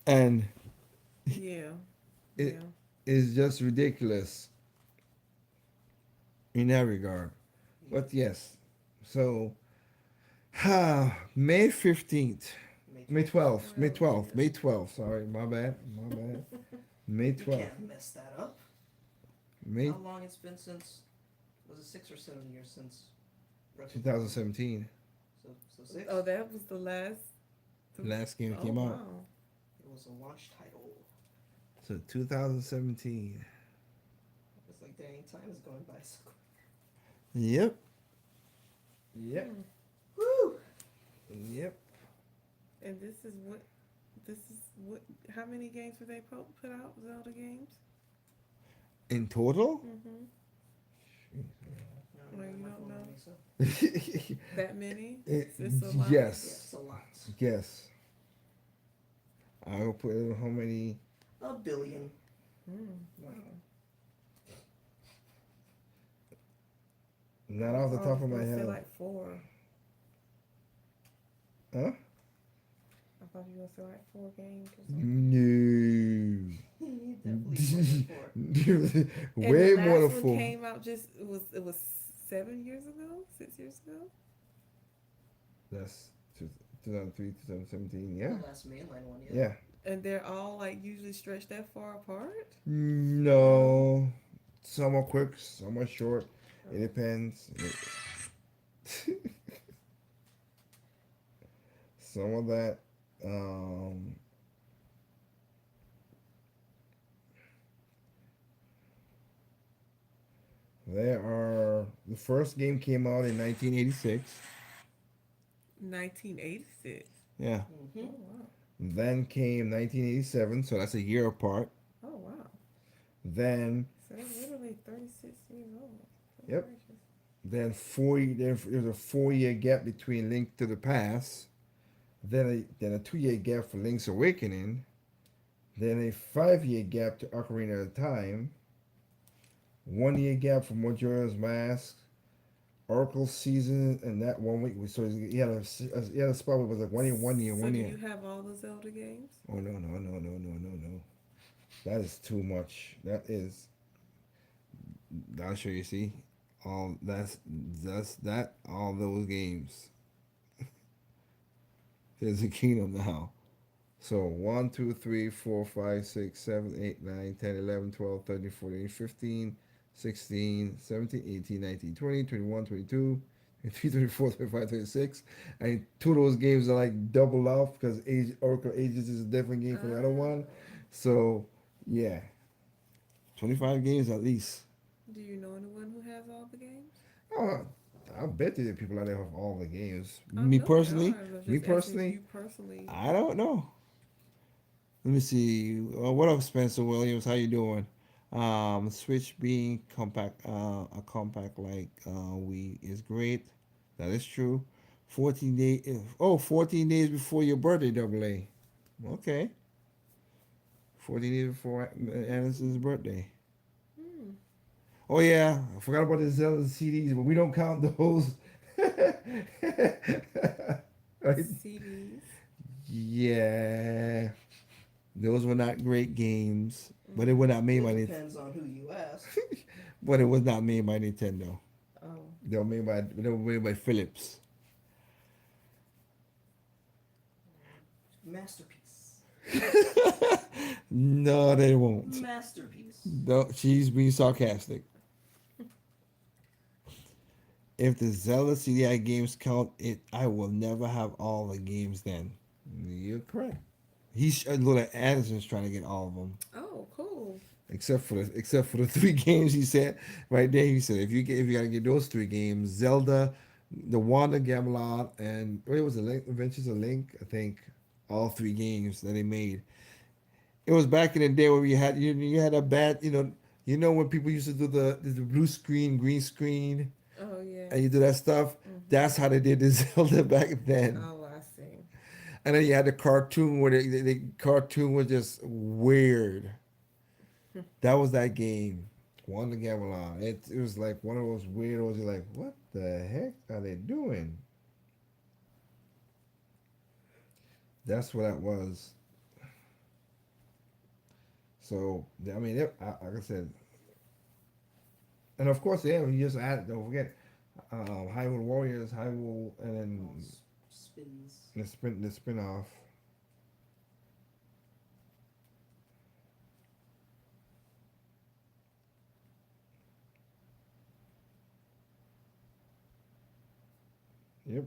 and Yeah. it Yeah. is just ridiculous in that regard. Yeah. But yes, so May 15th, May May 12th. 12th, May Well, 12th, May 12th. Sorry, my bad, my bad. May You 12th, can't mess that up. May How long it's been since? Was it 6 or 7 years since? Breath of the Wild? 2017. So 6. Oh, that was the last. Last game that Oh came out. wow. It was a launch title. So 2017. It's like, dang, time is going by so quick. Yep. Yep. Hmm. Woo! Yep. And this is what. This is what. How many games were they put out? Zelda games. In total? Mm-hmm. No, Well, you my don't phone know. on me, so. That many? It- It's a lot. Yeah, yes. it's a lot. Yes. I'll put in how many. A billion. Mm. Wow. Not off the I top was of my gonna say head. like 4. Huh? I thought you were gonna say like 4 games or something. No. Definitely more than 4. And Way the more last than one 4. came out just it was 7 years ago, 6 years ago. That's 2003, 2017. Yeah. The last mainline one, yeah. Yeah. And they're all like usually stretched that far apart. No. Some are quick, some are short. It depends. Some of that. There are. The first game came out in 1986. 1986. Yeah. Mm-hmm. Oh wow. Then came 1987, so that's a year apart. Oh wow. Then, So they're literally 36 years old. Good Yep. gracious. then there's a 4 year gap between Link to the Past. Then a 2 year gap for Link's Awakening. Then a 5 year gap to Ocarina of Time. 1 year gap for Majora's Mask. Oracle season, and that 1 week. So he had a spot where it was like 1 year, 1 year, So 1 year. do you have all the Zelda games? Oh no, no, no, no, no, no, no. That is too much. That is. I'll show you. See, all that's that. All those games. There's a kingdom now. So 1, 2, 3, 4, 5, 6, 7, 8, 9, 10, 11, 12, 13, 14, 15, 16, 17, 18, 19, 20, 21, 22, 23, 24, 25, 26. And two of those games are like double off because Oracle Ages is a different game from the other one. So, yeah. 25 games at least. Do you know anyone who has all the games? Oh, I bet there are people out there who have all the games. I Me know personally, there are. I was me just asking if personally, you personally. I don't know. Let me see. What up, Spencer Williams? How you doing? Switch being compact, a compact like we is great. That is true. 14 days. Oh, 14 days before your birthday, Double A. Okay. 14 days before Anderson's birthday. Hmm. Oh yeah, I forgot about the Zelda CDs, but we don't count those. Right? CDs. Yeah, those were not great games, but it was not made by It Nintendo. depends on who you ask. But it was not made by Nintendo. Oh. They were made by Philips. Masterpiece. No, they won't. Masterpiece. No, she's being sarcastic. If the Zelda CDI games count, I will never have all the games. Then you're correct. He's look at Anderson's trying to get all of them. Oh, cool. Except for the 3 games he said right there. He said if you gotta get those 3 games, Zelda, the Wanda Gamelot, and what was it, Adventures of Link? I think all 3 games that they made. It was back in the day where you had a bad when people used to do the blue screen, green screen, Oh yeah. and you do that stuff. Mhm. That's how they did the Zelda back then. Oh, I And then you had the cartoon where the cartoon was just weird. That was that game. One to Gamelon. It was like one of those weirdos. You're like, what the heck are they doing? That's what that was. So I mean, like I said, and of course, yeah, you just add. Don't forget, Hyrule Warriors, Hyrule, and then Spins. the spin off. Yep.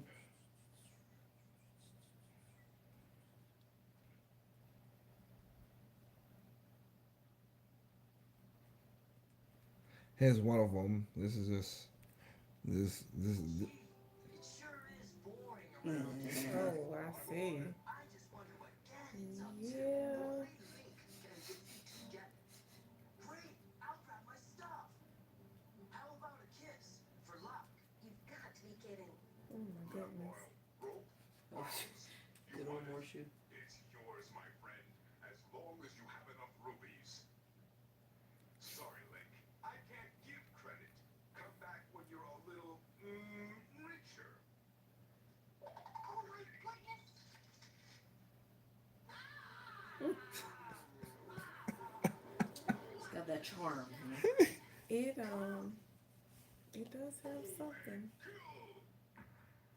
Here's one of them. This is just this. It sure is boring around here. Oh, I see. I just wonder what Daddy's up to. Yeah. What do you think he's gonna get me to get? Great, I'll grab my stuff. How about a kiss for luck? You've got to be kidding. Oh my goodness. Rope? Oh, good old Morshu. It's yours, my friend, as long as you have enough rubies. Sorry, Link. I can't give credit. Come back when you're a little, richer. Oh my goodness! It's got that charm. It it does have something.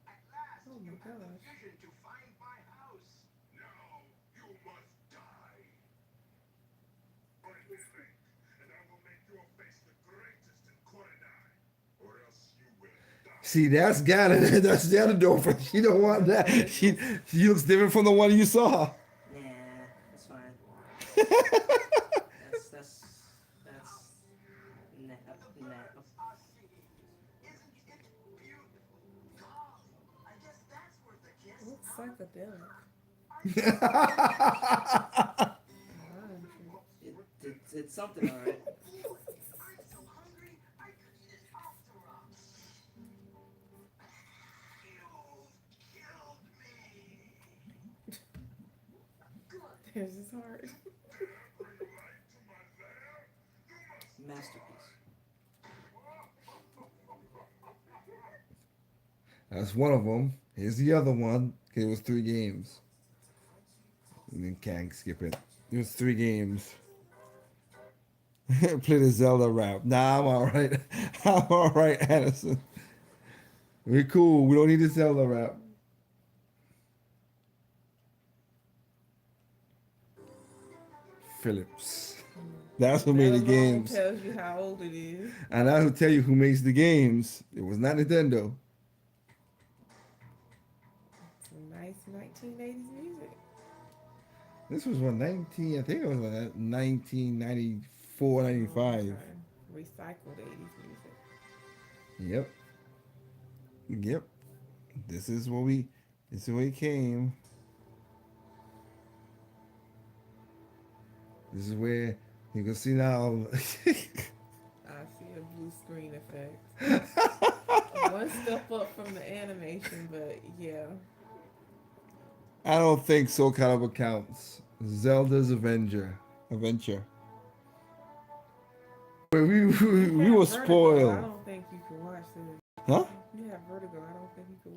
At last, Oh my you have the gosh. vision to find my house. Now you must die. Find me, Link, and I will make your face the greatest in Korodai, or else you will die. See, that's Ganon. That's Ganondorf. She don't want that. She looks different from the one you saw. Nah, that's fine. That's nah, The nah. birds are singing. Isn't it beautiful? Golly, I guess that's worth a kiss. Looks psychedelic. Lime tree. It's something, alright. I'm so hungry, I could eat an octorok. You've killed me. Good. There's his heart. Masterpiece. That's one of them. Here's the other one. It was 3 games. And then can't skip it. It was 3 games. Play the Zelda rap. Nah, I'm all right. I'm all right, Addison. We're cool. We don't need the Zelda rap. Phillips. That's who made the That alone games. tells you how old it is. And I will tell you who makes the games. It was not Nintendo. Some nice 1980s music. This was what 19. I think it was 1994, 95. Recycled 80s music. Yep. Yep. This is what we. This is where it came. This is where you can see now. I see a blue screen effect. One step up from the animation, but yeah. I don't think Soul Calibur counts. Zelda's Adventure. We You were have Vertigo, I spoiled. don't think you can watch this. Huh? You have Vertigo. I don't think you can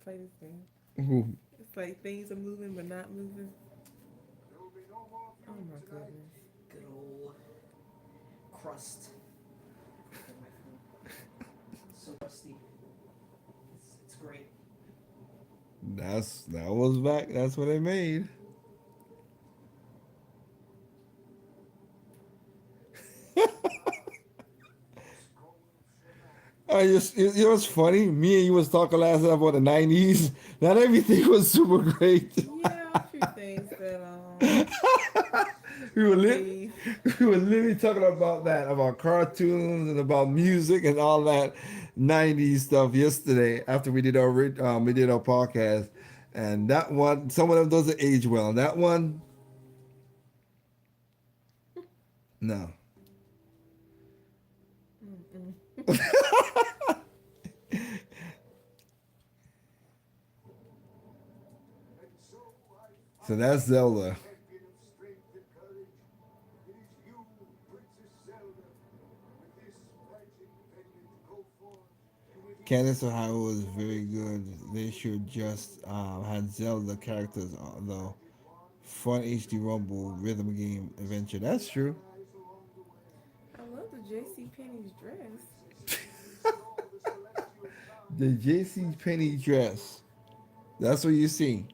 play this game. Who? It's like things are moving but not moving. Oh my goodness. Good old crust. So rusty. It's great. That was back. That's what they made. You know what's funny? Me and you was talking last night about the 90s. Not everything was super great. Yeah, a few things that we were leave. we were literally talking about that, about cartoons and about music and all that 90s stuff yesterday after we did our podcast. And that one, some of them doesn't age well. And that one, no. So that's Zelda. Champion of strength and courage, it is you, Princess Zelda. With this magic pendant, go forth and with each Candace Ohio was very good. They should just had Zelda characters though. magic wand, Fun HD Rumble rhythm game adventure. That's true. rise along the way. I love the JC Penney's dress. Princesses can scroll the celestial The skies. JC Penney dress. That's what you see.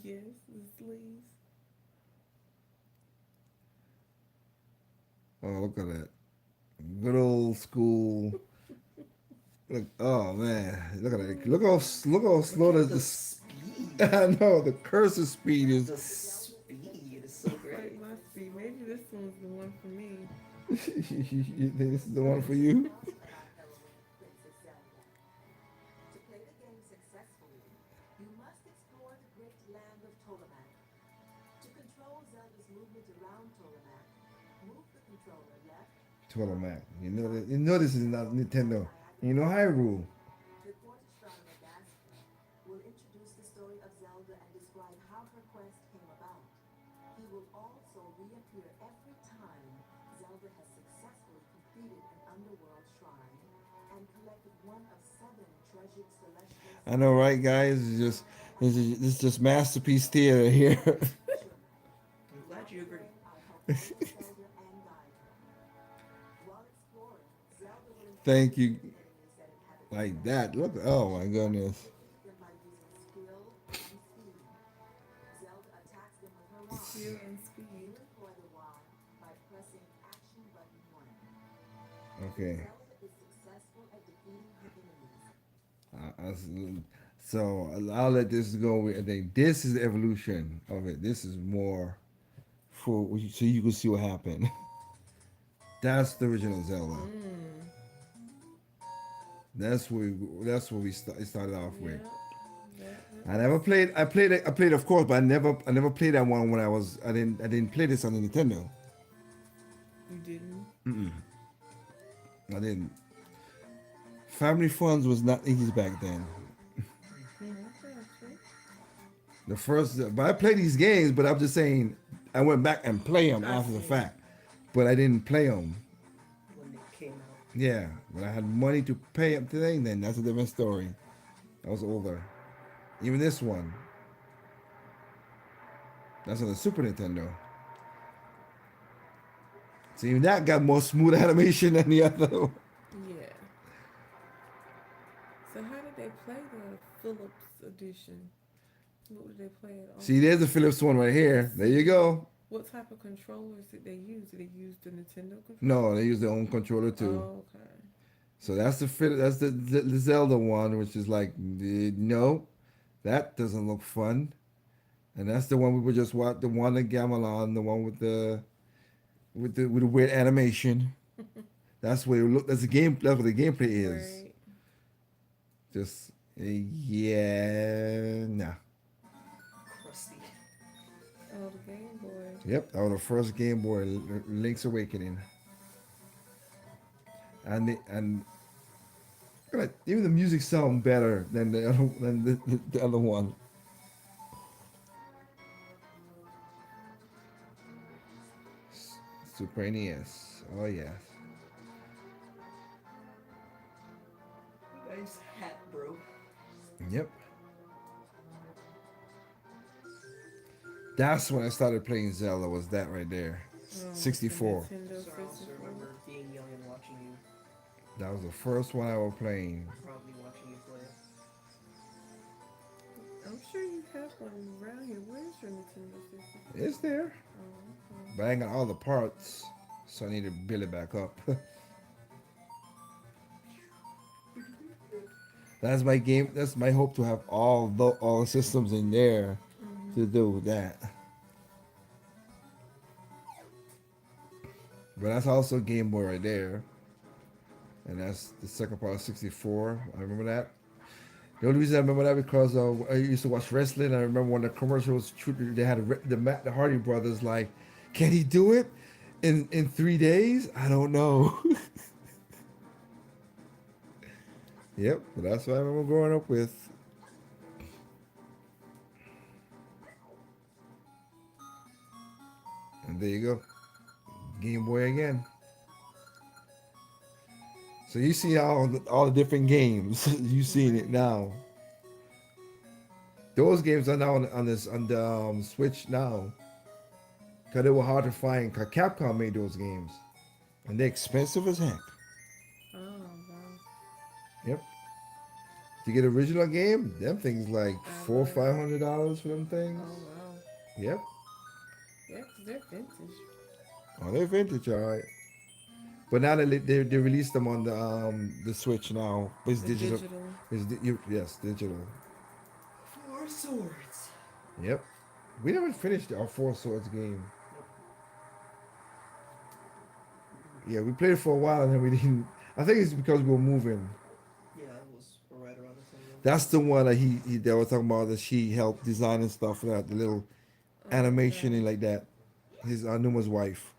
Yes, the sleeves. Oh, look at that. Good old school. Look, oh man, look at that. Look how slow Look at the the speed. I know the cursor speed is. The speed is so Like great. my speed. Maybe this one's the one for me. You think this is the one for you? Princess Zelda. To play the game successfully, you must explore the great land of Tolamak. To control Zelda's movement around Tolamak, move the controller left, Total Mac. You know this is not Nintendo. You know Hyrule. the court of Shrine of Madagascar will introduce the story of Zelda and describe how her quest came about. He will also reappear every time Zelda has successfully completed an underworld shrine and collected one of 7 treasured celestial I know, right, guys? This is just masterpiece theater here. Sure. I'm glad you agree. I'll help guide Zelda and guide her. While exploring, Zelda will encounter Thank you. new enemies that inhabit the Like celestial that. Look. world. Oh my goodness. Defeat them by using skill and speed. Zelda attacks them with her wand. Skill and You speed. employ the wand by pressing action button 1. Okay. Zelda is successful at defeating her enemies. So I'll let this go. I think this is the evolution of it. This is more for so you can see what happened. That's the original Zelda. Mm. That's what it started off with. Yep. That, I never played. I played it. I played, of course, but I never played that one when I was. I didn't play this on the Nintendo. you didn't. I didn't. Family Funds was not easy back then. Yeah, okay. The first, but I played these games. But I'm just saying, I went back and play them I after the see. fact. But I didn't play them. When they came out. Yeah, when I had money to pay up today, then that's a different story. I was older. Even this one. That's on the Super Nintendo. See, even that got more smooth animation than the other one. Yeah. So how did they play the Philips edition? What did they play it on? See, there's the Philips one right here. There you go. What type of controllers did they use? Did they use the Nintendo controller? No, they use their own controller too. Oh, okay. So that's the Zelda one, which is like no, that doesn't look fun. And that's the one we were just watching, the one in Gamelon, the one with the weird animation. That's where it look. That's the game. That's what the gameplay is. Right. Just yeah, nah. Crusty. Oh, the Game Boy. Yep, that was the first Game Boy, Link's Awakening. And look at that, even the music sound better than the other one. Super NES. Oh yes. Nice hat, bro. Yep. That's when I started playing Zelda. Was that right there? Oh, 64. the Nintendo So I also 64. remember being young and watching you, That was the first one I was playing. probably watching you play. I'm sure you have one around here. Where's your Nintendo 64? It's there, Oh, okay. but I ain't got all the parts, so I need to build it back up. That's my game. That's my hope, to have all the systems in there to do that. But that's also Game Boy right there, and that's the second part of 64. I remember that. The only reason I remember that because I used to watch wrestling. I remember when the commercials, they had the Hardy brothers like, can he do it in 3 days? I don't know. Yep, but that's what I remember growing up with. there you go. Game Boy again. So you see all the different games. You seeing it Right. now. Those games are now on this on the Switch now. Cause they were hard to find. Cause Capcom made those games, and they're expensive as heck. Oh wow. Yep. To get original game, them things like I four or bet. $500 for them things. Oh wow. Yep. Yeah, 'cause they're vintage. Oh, they're vintage, all right. But now they released them on the Switch now. It's The digital. digital. Yes, digital. Four swords. Yep. We never finished our Four Swords game. Nope. Yeah, we played it for a while and then we didn't. I think it's because we were moving. Yeah, it was right around the time we were That's moving. the one that he they were talking about that she helped design and stuff for that the little Oh, animation okay. and like that. His Numa's wife.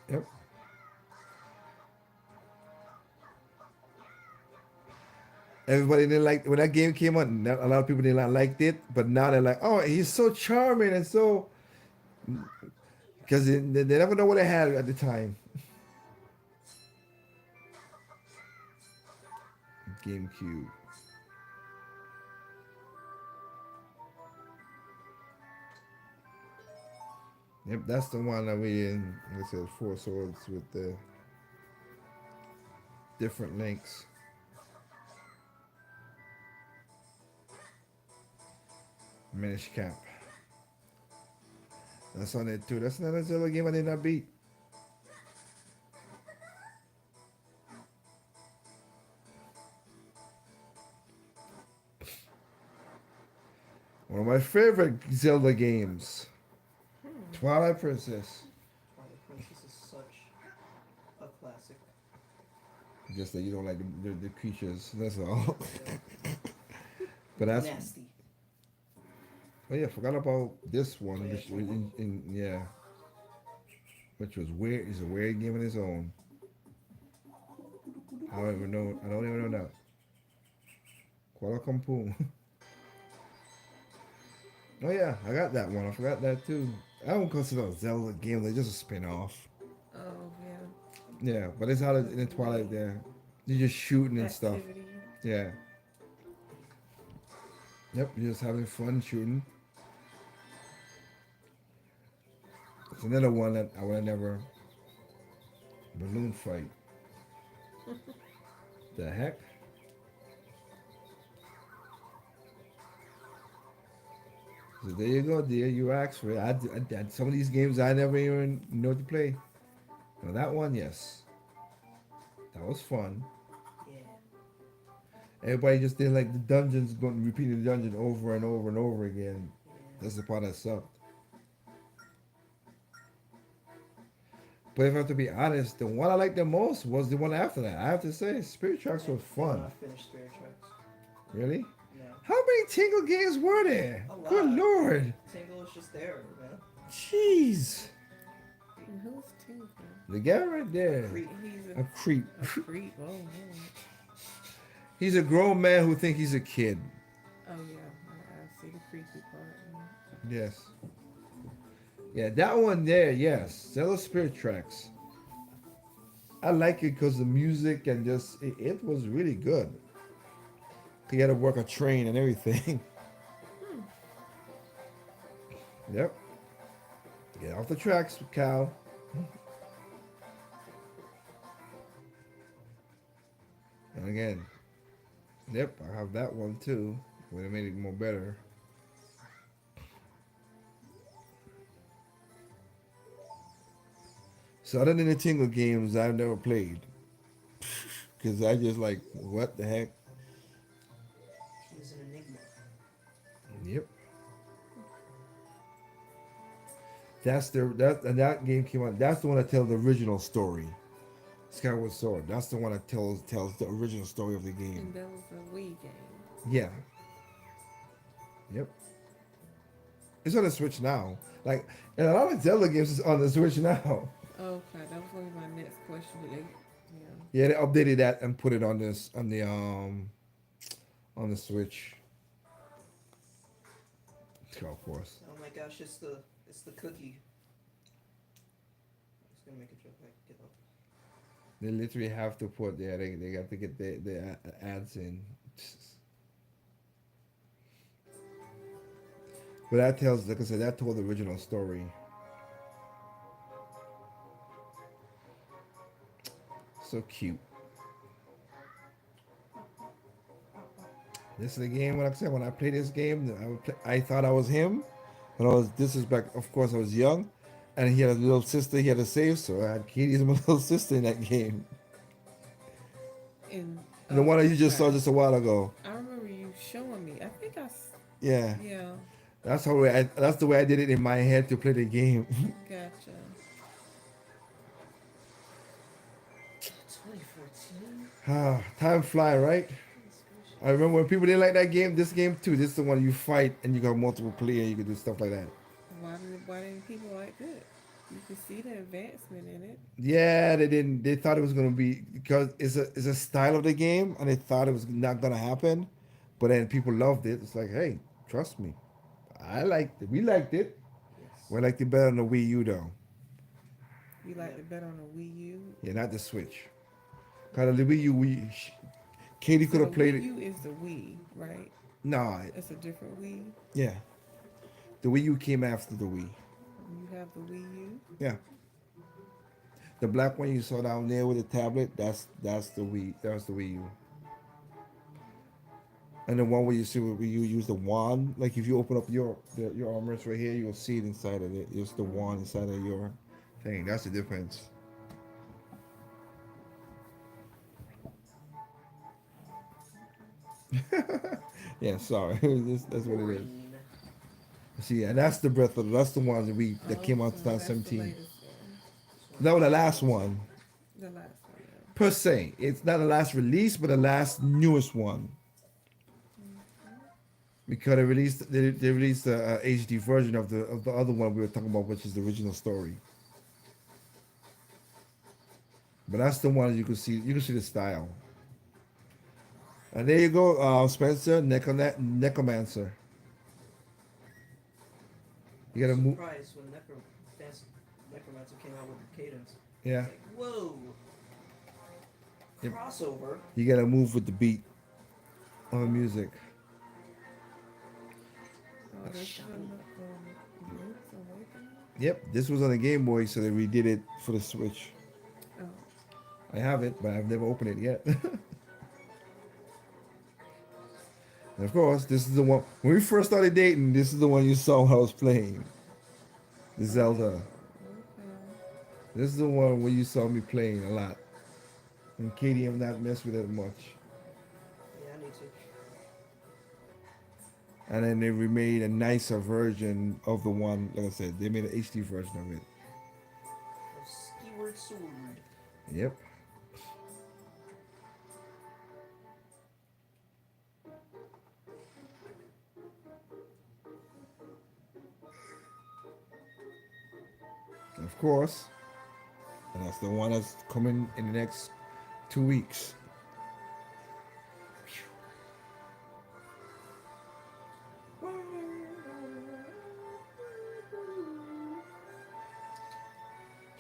Yep. Everybody didn't like when that game came out. A lot of people did not liked it, but now they're like, "Oh, he's so charming and so," because they never know what they had at the time. GameCube. Yep, that's the one that we in. Like I said, Four Swords with the different links. Minish Cap. That's on it too. That's another Zelda game I did not beat. One of my favorite Zelda games, Hmm. Twilight Princess. Twilight Princess is such a classic. Just that you don't like the creatures. That's all. Yeah. But that's. Nasty. Oh yeah, forgot about this Oh one. yeah, Which Pokemon. yeah, which was weird. It's a weird game on its own. I don't even know. I don't even know that. Kuala Lumpur. Oh yeah, I got that one. I forgot that too. I don't consider it a Zelda game. They're just a spin-off. Oh yeah. Yeah, but it's how in the Twilight there. You're just shooting and stuff. Activity. Yeah. Yep, you're just having fun shooting. It's another one that I would never balloon fight. The heck? So there you go, dear. You asked for it. Some of these games I never even know to play. Now that one, yes, that was fun. Yeah. Everybody just did like the dungeons, going repeating the dungeon over and over and over again. Yeah. That's the part that sucked. But if I have to be honest, the one I liked the most was the one after that. I have to say, Spirit Tracks was When fun. I finished Spirit Tracks. Really? Yeah. How many Tingle games were there? A lot. Good lord. Tingle is just there, man. Jeez. And who's Tinker? The guy right there. Creep. He's A creep. a creep. Oh no. He's a grown man who thinks he's a kid. Oh yeah. I see the creepy part. Yes. Yeah, that one there, yes. Zelda Spirit Tracks. I like it because the music and just, it was really good. He had to work a train and everything. Yep. Get off the tracks, Cal. And again, yep, I have that one too. Would have made it more better. So other than the Tingle games, I've never played. Because I just like, what the heck? He's an enigma. Yep. That game came out. That's the one that tells the original story. Skyward Sword. That's the one that tells the original story of the And game. that was a Wii game. Yeah. Yep. It's on the Switch now. Like, and a lot of Zelda games is on the Switch now. Okay, that was going to be my next question. But they, yeah. Yeah, they updated that and put it on the Switch. Of course. Oh my gosh, it's the cookie. I was gonna make a joke. I give up. They literally have to put there. They got to get the ads in. But that tells, like I said, that told the original story. So cute. This is the game. Like I said, when I played this game, I thought I was him. When I was, this is back. Of course, I was young, and he had a little sister. He had a save, so I had Katie as my little sister in that game. And And the one that you just saw okay. just a while ago. I remember you showing me. I think Yeah, yeah, that's how that's the way I did it in my head to play the game. gotcha. 2014. Ah, time fly, right? Goodness I gracious. remember when people didn't like that game. This game too. This is the one you fight and you got multiple player. You can do stuff like that. Why didn't people like that? You can see the advancement in it. Yeah, they didn't. They thought it was gonna be because it's a style of the game, and they thought it was not gonna happen. But then people loved it. It's like, hey, trust me, I liked it. We liked it. Yes. We liked it better on the Wii U though. You liked Yep. it better on the Wii U. Yeah, not the Switch. Cause on the Wii U, Katie So could the have played Wii it. U is the Wii, right? No, It's a different Wii. yeah, the Wii U came after the Wii. You have the Wii U. Yeah, the black one you saw down there with the tablet. That's the Wii. That's the Wii U. And the one where you see where you use the wand, like if you open up your armrest right here, you'll see it inside of it. It's the wand inside of your thing. That's the difference. Yeah, sorry. That's what it is. Green. See, and that's the breath of that's the ones that came out Oh, so that's the 2017. latest one. This one No, is the last one 2014. The last one. Yeah. per se. It's not the last release, but the last newest one because they released the HD version of the other one we were talking about, which is the original story. But that's the one you can see. You can see the style. And there you go, Spencer, Necromancer. You I gotta was move. surprised when Necromancer came out with the cadence. Yeah, Like, whoa. Yep. Crossover. you gotta move with the beat of the music. Oh, this is on the Link's Awakening. Yep, this was on the Game Boy, so they redid it for the Switch. Oh, I have it, but I've never opened it yet. And of course, this is the one when we first started dating. This is the one you saw when I was playing, the Zelda. okay. This is the one where you saw me playing a lot. And Katie have not messed with it much. Yeah, I need to. And then they remade a nicer version of the one. Like I said, they made an HD version of it. A skyward sword. Yep. Of course. And that's the one that's coming in the next 2 weeks.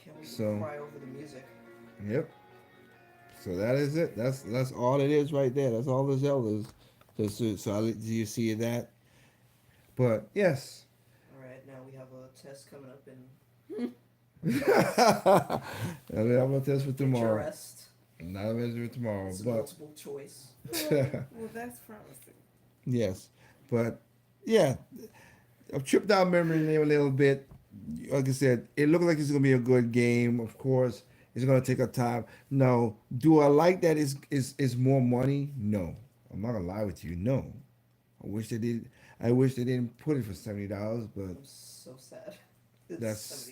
Can't wait So- to cry over the music. Yep. So that is it. That's all it is right there. That's all the Zeldas. So I'll let you see that. But yes. Alright, now we have a test coming up in I'm gonna test for tomorrow. Interest. Not a measure tomorrow, It's but multiple choice. Well, that's promising. yes. But yeah, I've tripped down memory lane a little bit. Like I said, it looked like it's gonna be a good game. Of course, it's gonna take a time. No, do I like that? Is more money? No, I'm not gonna lie with you. No, I wish they did. I wish they didn't put it for $70, but I'm so sad. It's That's-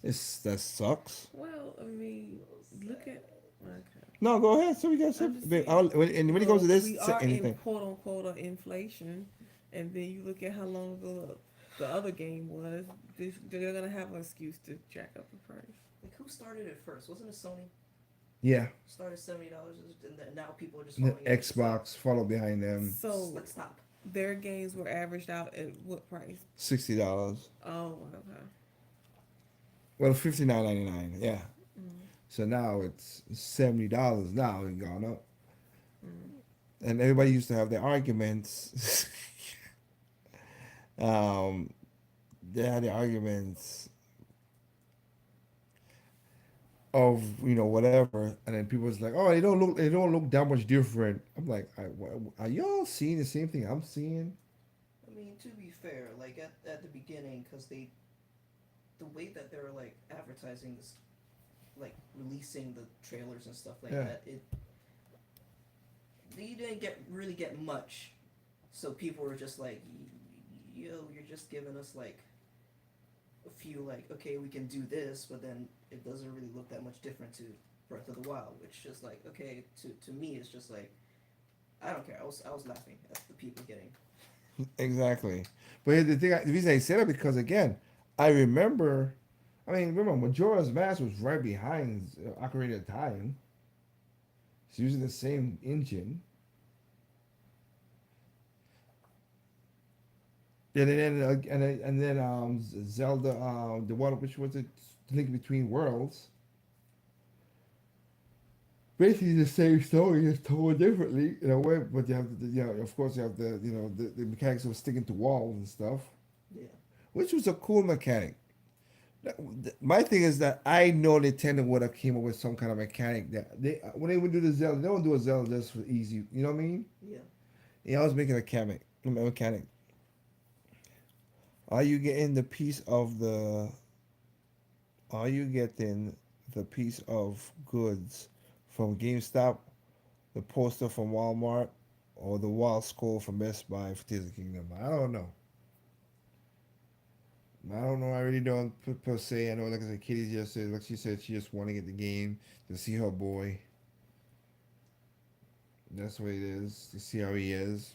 $70. that sucks. Well, I mean, look at. Okay. No, go ahead. So we got I'm some. just saying. And when it comes to this, we say are in anything. quote unquote inflation, and then you look at how long ago the other game was. They're gonna have an excuse to jack up the price. Like, who started it first? Wasn't it Sony? Yeah, Started $70, and then now people are just the following it. Xbox followed behind them. So Let's stop. their games were averaged out at what price? $60. Oh, okay. Well, 59.99. Yeah. Mm, So now it's $70 now and gone up. mm. And everybody used to have their arguments. um, they had the arguments of whatever, and then people was like, "Oh, they don't look that much different." I'm like, Are y'all seeing the same thing I'm seeing?" I mean, to be fair, like at the beginning, because the way that they were like advertising this, like releasing the trailers and stuff like Yeah, that, you didn't really get much. So people were just like, yo, you're just giving us like a few, like, okay, we can do this, but then it doesn't really look that much different to Breath of the Wild, which just like, okay, to me it's just like, I don't care. I was laughing at the people getting. exactly. But here's the thing, the reason I said it because again, I remember. I mean, remember Majora's Mask was right behind Ocarina of Time. It's using the same engine. And then Zelda, the one which was it, Link Between Worlds. Basically the same story, just told differently in a way, but you have of course you have the mechanics of sticking to walls and stuff, Yeah. which was a cool mechanic. My thing is that I know Nintendo would have came up with some kind of mechanic that they when they would do the Zelda, they don't do a Zelda just for easy. You know what I mean? Yeah. Yeah, I was making a mechanic. Are you getting the piece of the? Are you getting the piece of goods from GameStop, the poster from Walmart, or the wall scroll from Best Buy for Tears of the Kingdom? I don't know. I don't know. I really don't per se. I know, like I said, Kitty just said, like she said, she just want to get the game to see her boy. That's what it is. To see how he is.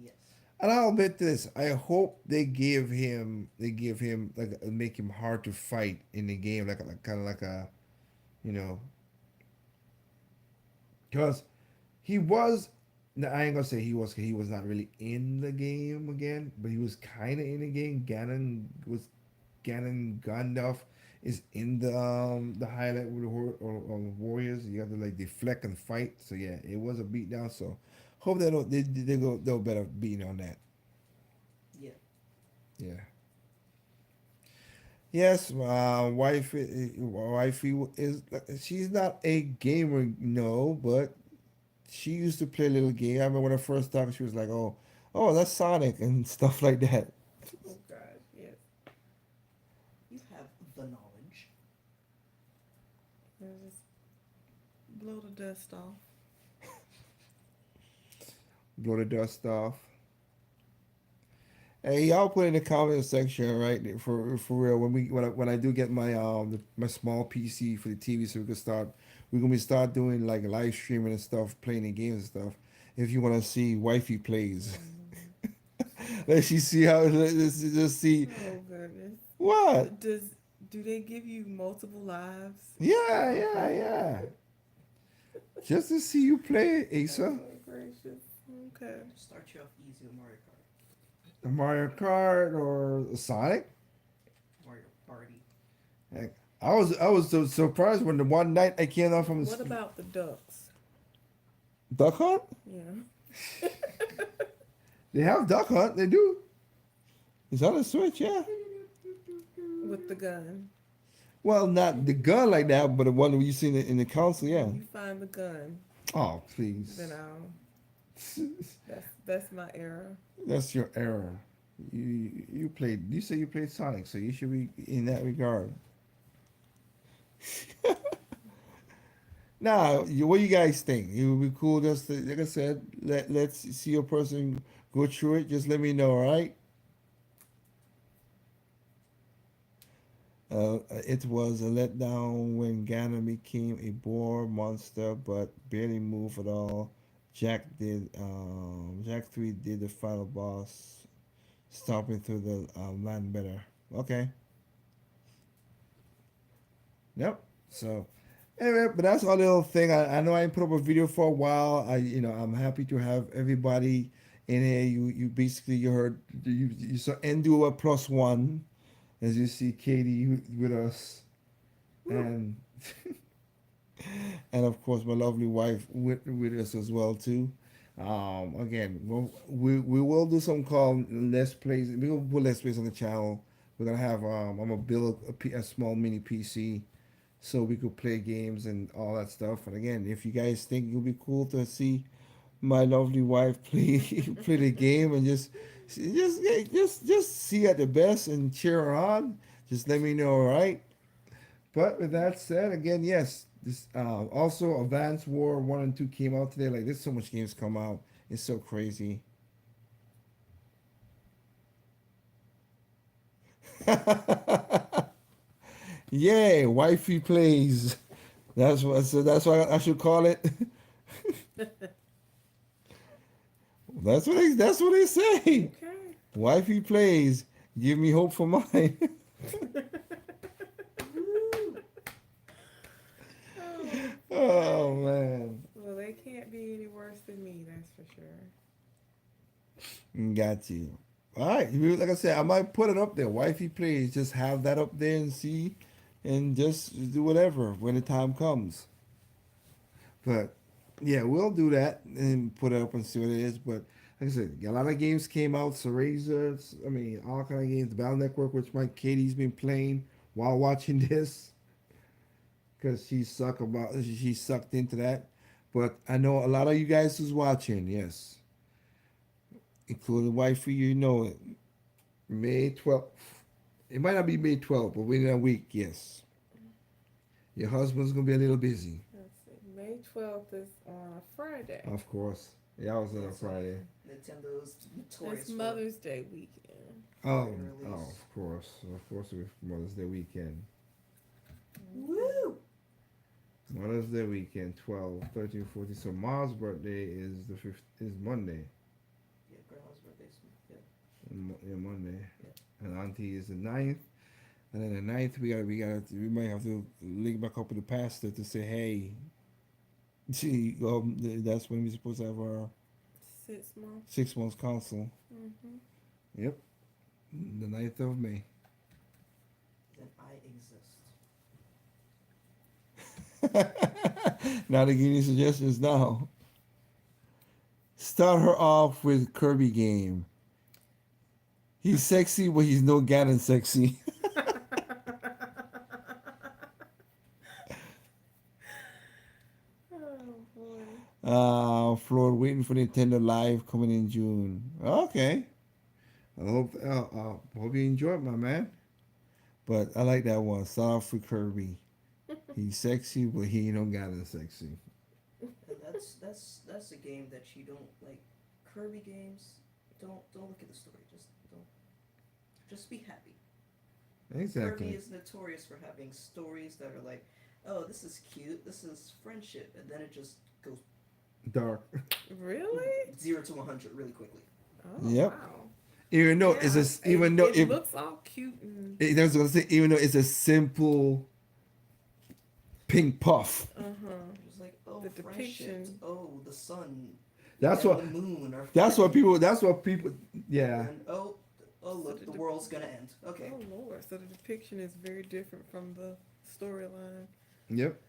Yes. And I'll bet this. I hope they give him like make him hard to fight in the game, like kind of like a you know, because he was. No, I ain't gonna say he was not really in the game again, but he was kind of in the game. Ganon Gandalf is in the highlight with the warriors. You have to like deflect and fight. So yeah, it was a beatdown. So hope they'll better beating on that. Yeah. Yeah. Yes, wifey is she's not a gamer, no, but she used to play a little game. I remember when I first talked, she was like, "Oh, that's Sonic" and stuff like that. Oh gosh, yes. You have the knowledge. Just blow the dust off. Blow the dust off. Hey, y'all put in the comment section, right? For real, when I do get my small PC for the TV, so we're gonna be start doing like live streaming and stuff, playing the games and stuff. If you want to see wifey plays, Mm. let she see how let's just see Oh goodness. what. Does do they give you multiple lives? Yeah, yeah, yeah. Just to see you play it, Asa. Oh gracious. Okay. Start you off easy with Mario Kart, Mario Kart or Sonic. Mario Party. Heck, I was so surprised when the one night I came off from What about the ducks? Duck Hunt. Yeah. They have Duck Hunt. They do. It's on the Switch, yeah. With the gun. Well, not the gun like that, but the one you seen in the console, yeah. When you find the gun, Oh, please. then I'll. That's my error. That's your error. You played. You say you played Sonic, so you should be in that regard. Now, what do you guys think? It would be cool just to, like I said, let's see a person go through it. Just let me know, all right? It was a letdown when Ganon became a boar monster, but barely moved at all. Jack 3 did the final boss, stomping through the land better. Okay. Yep. So, anyway, but that's our little thing. I know I didn't put up a video for a while. I'm happy to have everybody In here, you basically you heard you saw Endua plus one, as you see Katie with us, and and of course my lovely wife with us as well too. Again, we will do some called let's plays. We will put let's plays on the channel. We're gonna have I'm gonna build a small mini PC so we could play games and all that stuff. And again, if you guys think it would be cool to see my lovely wife play play the game and just see at the best and cheer her on, just let me know, all right? But with that said, again, yes, this also Advance War 1 and 2 came out today. Like, there's so much games come out. It's so crazy. Yay, wifey plays. That's what I should call it. That's what they say. Okay. Wifey plays. Give me hope for mine. Oh, Oh boy. man. Well, they can't be any worse than me, that's for sure. Got you. All right. Like I said, I might put it up there. Wifey plays. Just have that up there and see, and just do whatever when the time comes. But yeah, we'll do that and put it up and see what it is. But like I said, a lot of games came out. Cereza, I mean, all kind of games. The Battle Network, which my Katie's been playing while watching this, because she sucked into that. But I know a lot of you guys who's watching. Yes, including wifey. You know it. May 12th. It might not be May 12th, but within a week, yes. Your husband's gonna be a little busy, Let's see. May 12th is on a Friday. of course. Yeah, I was on a That's Friday. Nintendo notorious It's for Mother's Day weekend. Oh, release. of course, with Mother's Day weekend. Woo! Mother's Day weekend, 12, 13, 14. So Ma's birthday is the fifth, is Monday, Yeah, grandma's birthday. Yeah. Yeah, Monday, Yeah. and Auntie is the ninth. And then the ninth, we might have to link back up with the pastor to say, hey, gee, that's when we're supposed to have our 6 months. 6 months council. Mm-hmm. Yep, the 9th of May. Then I exist. Now to give you suggestions now. Start her off with Kirby game. He's sexy, but he's no Ganon sexy. Oh boy. Floyd waiting for Nintendo Live coming in June. Okay. I hope you enjoy it, my man. But I like that one. Start off with Kirby. He's sexy, but he ain't no Ganon sexy. And that's a game that you don't like. Kirby games. Don't look at the story. Just be happy. Kirby Exactly. is notorious for having stories that are like, oh, this is cute, this is friendship, and then it just goes Dark. Really? 0 to 100 really quickly. Oh Yep. wow. Even though Yeah, it's a, even though it looks all cute and I was gonna say, even though it's a simple pink puff. It's like, oh, The friendship. depiction. Oh, the sun. That's and what. the moon are That's what friends. people. That's what people. Yeah. And oh look, the world's gonna end. Okay. oh lord, so the depiction is very different from the storyline. Yep.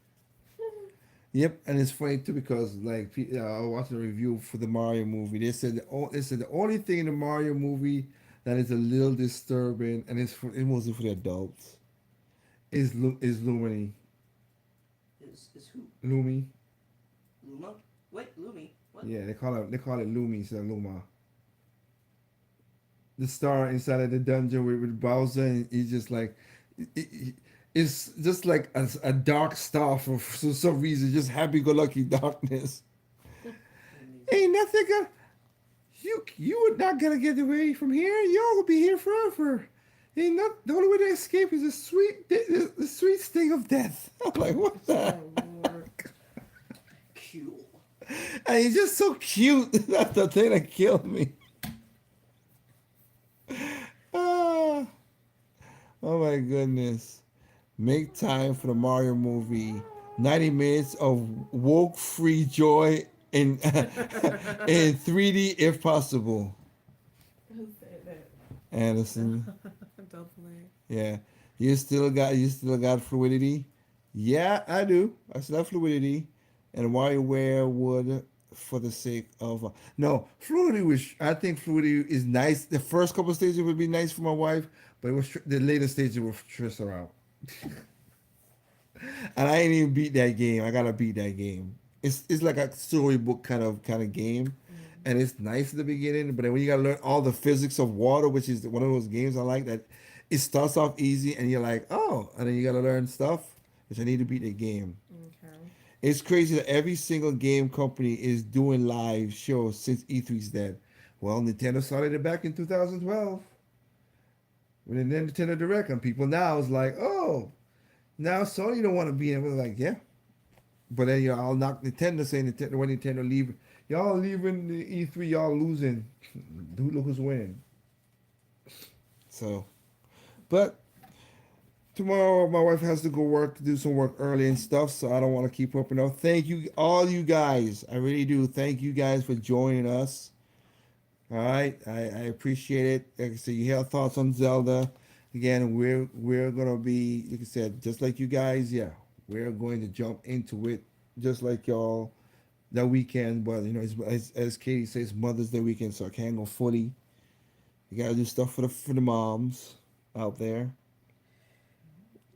Yep. And it's funny too because like I was watching a review for the Mario movie. They said the only thing in the Mario movie that is a little disturbing and it wasn't for the adults is Lumini. Is who? Lumi. Luma? Wait, Lumi. What? Yeah, they call it Lumi instead of Luma. The star inside of the dungeon with Bowser, and he's just like, it's just like a dark star for some reason, just happy-go-lucky darkness. Ain't nothing gonna, you are not gonna get away from here. You're gonna be here forever. Ain't not the only way to escape is the sweet sting of death. I'm like, what the? Oh lord. Cool. And he's just so cute. That's the thing that killed me. Ah, oh my goodness. Make time for the Mario movie. 90 minutes of woke free joy in in 3D if possible. Who said that? Anderson, Double A. yeah, you still got fluidity. Yeah, I do. I still have fluidity, and WarioWare would for the sake of no fluidity. Which I think fluidity is nice. The first couple of stages would be nice for my wife, but it was the later stages would stress her out. And I ain't even beat that game. I gotta beat that game. It's like a storybook kind of game, and it's nice at the beginning. But then when you gotta learn all the physics of water, which is one of those games I like, that it starts off easy, and you're like, oh, and then you gotta learn stuff, which I need to beat the game. Okay. It's crazy that every single game company is doing live shows since E3's dead. Well, Nintendo started it back in 2012 with the Nintendo Direct, and people now is like, oh, now Sony don't want to be in. We're like, yeah. But then y'all knock Nintendo saying Nintendo when Nintendo leave, y'all leaving the E3, y'all losing. Dude, look who's winning. So, but tomorrow my wife has to go work to do some work early and stuff, so I don't want to keep up enough. Thank you, all you guys. I really do. Thank you guys for joining us. All right, I appreciate it. Like I said, you have thoughts on Zelda. Again, we're gonna be, like I said, just like you guys. Yeah, we're going to jump into it, just like y'all that weekend. But as Katie says, Mother's Day weekend, so I can't go fully. You gotta do stuff for the moms out there.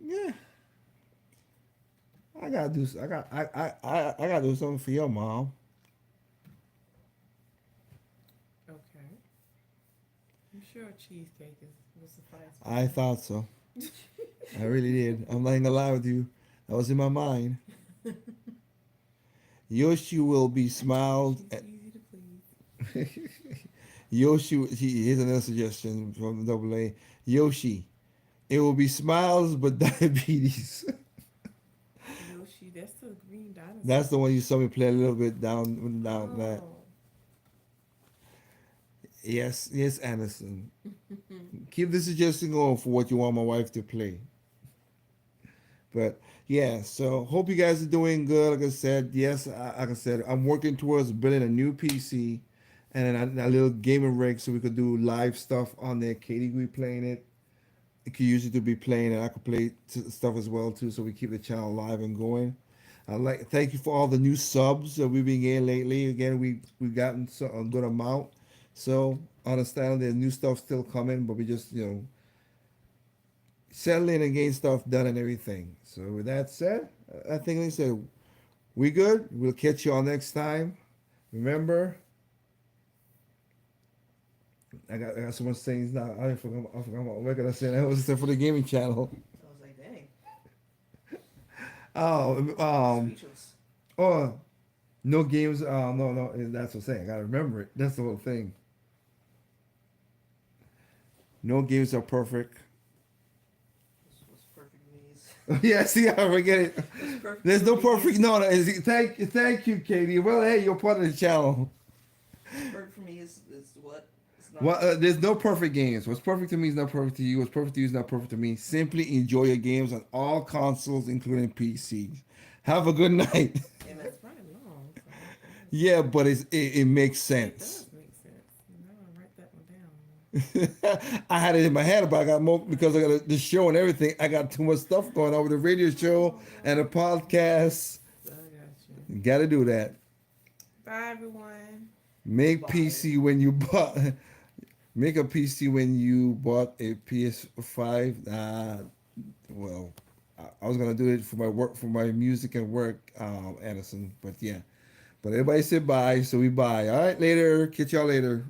Yeah, I gotta do. I gotta do something for your mom. Okay. I'm sure a cheesecake will suffice for I that. thought so. I really did. I'm not gonna lie with you. That was in my mind. Yoshi will be smiled. She's easy to please. Yoshi, here's another suggestion from Double A. Yoshi, it will be smiles but diabetes. Yoshi, that's the green That's dinosaur. the one you saw me play a little bit down that. Oh. Yes, yes, Anderson. Keep the suggestion going for what you want my wife to play. But yeah, so hope you guys are doing good. Like I said, yes, like I said, I'm working towards building a new PC and then a little gaming rig so we could do live stuff on there. Katie will be playing it. It could use it to be playing, and I could play stuff as well too. So we keep the channel live and going. I like thank you for all the new subs that we've been getting lately. Again, we've gotten a good amount. So understand there's new stuff still coming, but we just settling and getting stuff done and everything. So with that said, I think they said we good. We'll catch you all next time. Remember, I got someone saying now. I forgot what I said. That was for the gaming channel. I was like, dang, Oh, speechless. oh, no games. No, no. That's what I'm saying. I gotta remember it. That's the whole thing. No games are perfect. What's perfect means? Yeah, see, I forget it. What's perfect There's for no me perfect. is No, no. Thank you, Katie. Well, hey, you're part of the channel. perfect for me is what? It's not. Well, there's no perfect games. What's perfect to me is not perfect to you. What's perfect to you is not perfect to me. Simply enjoy your games on all consoles, including PCs. Have a good night. Amen. That's right long. So Yeah, but it makes it sense. does make sense. Now I write that one down. I had it in my head, but I got more because I got the show and everything. I got too much stuff going on with the radio show and the podcast. So I got you. Got to do that. Bye, everyone. Make Bye. PC when you bought. Make a PC when you bought a PS5. Well, I was gonna do it for my work, for my music and work, Anderson. But yeah, but everybody said bye, so we bye. All right, later. Catch y'all later.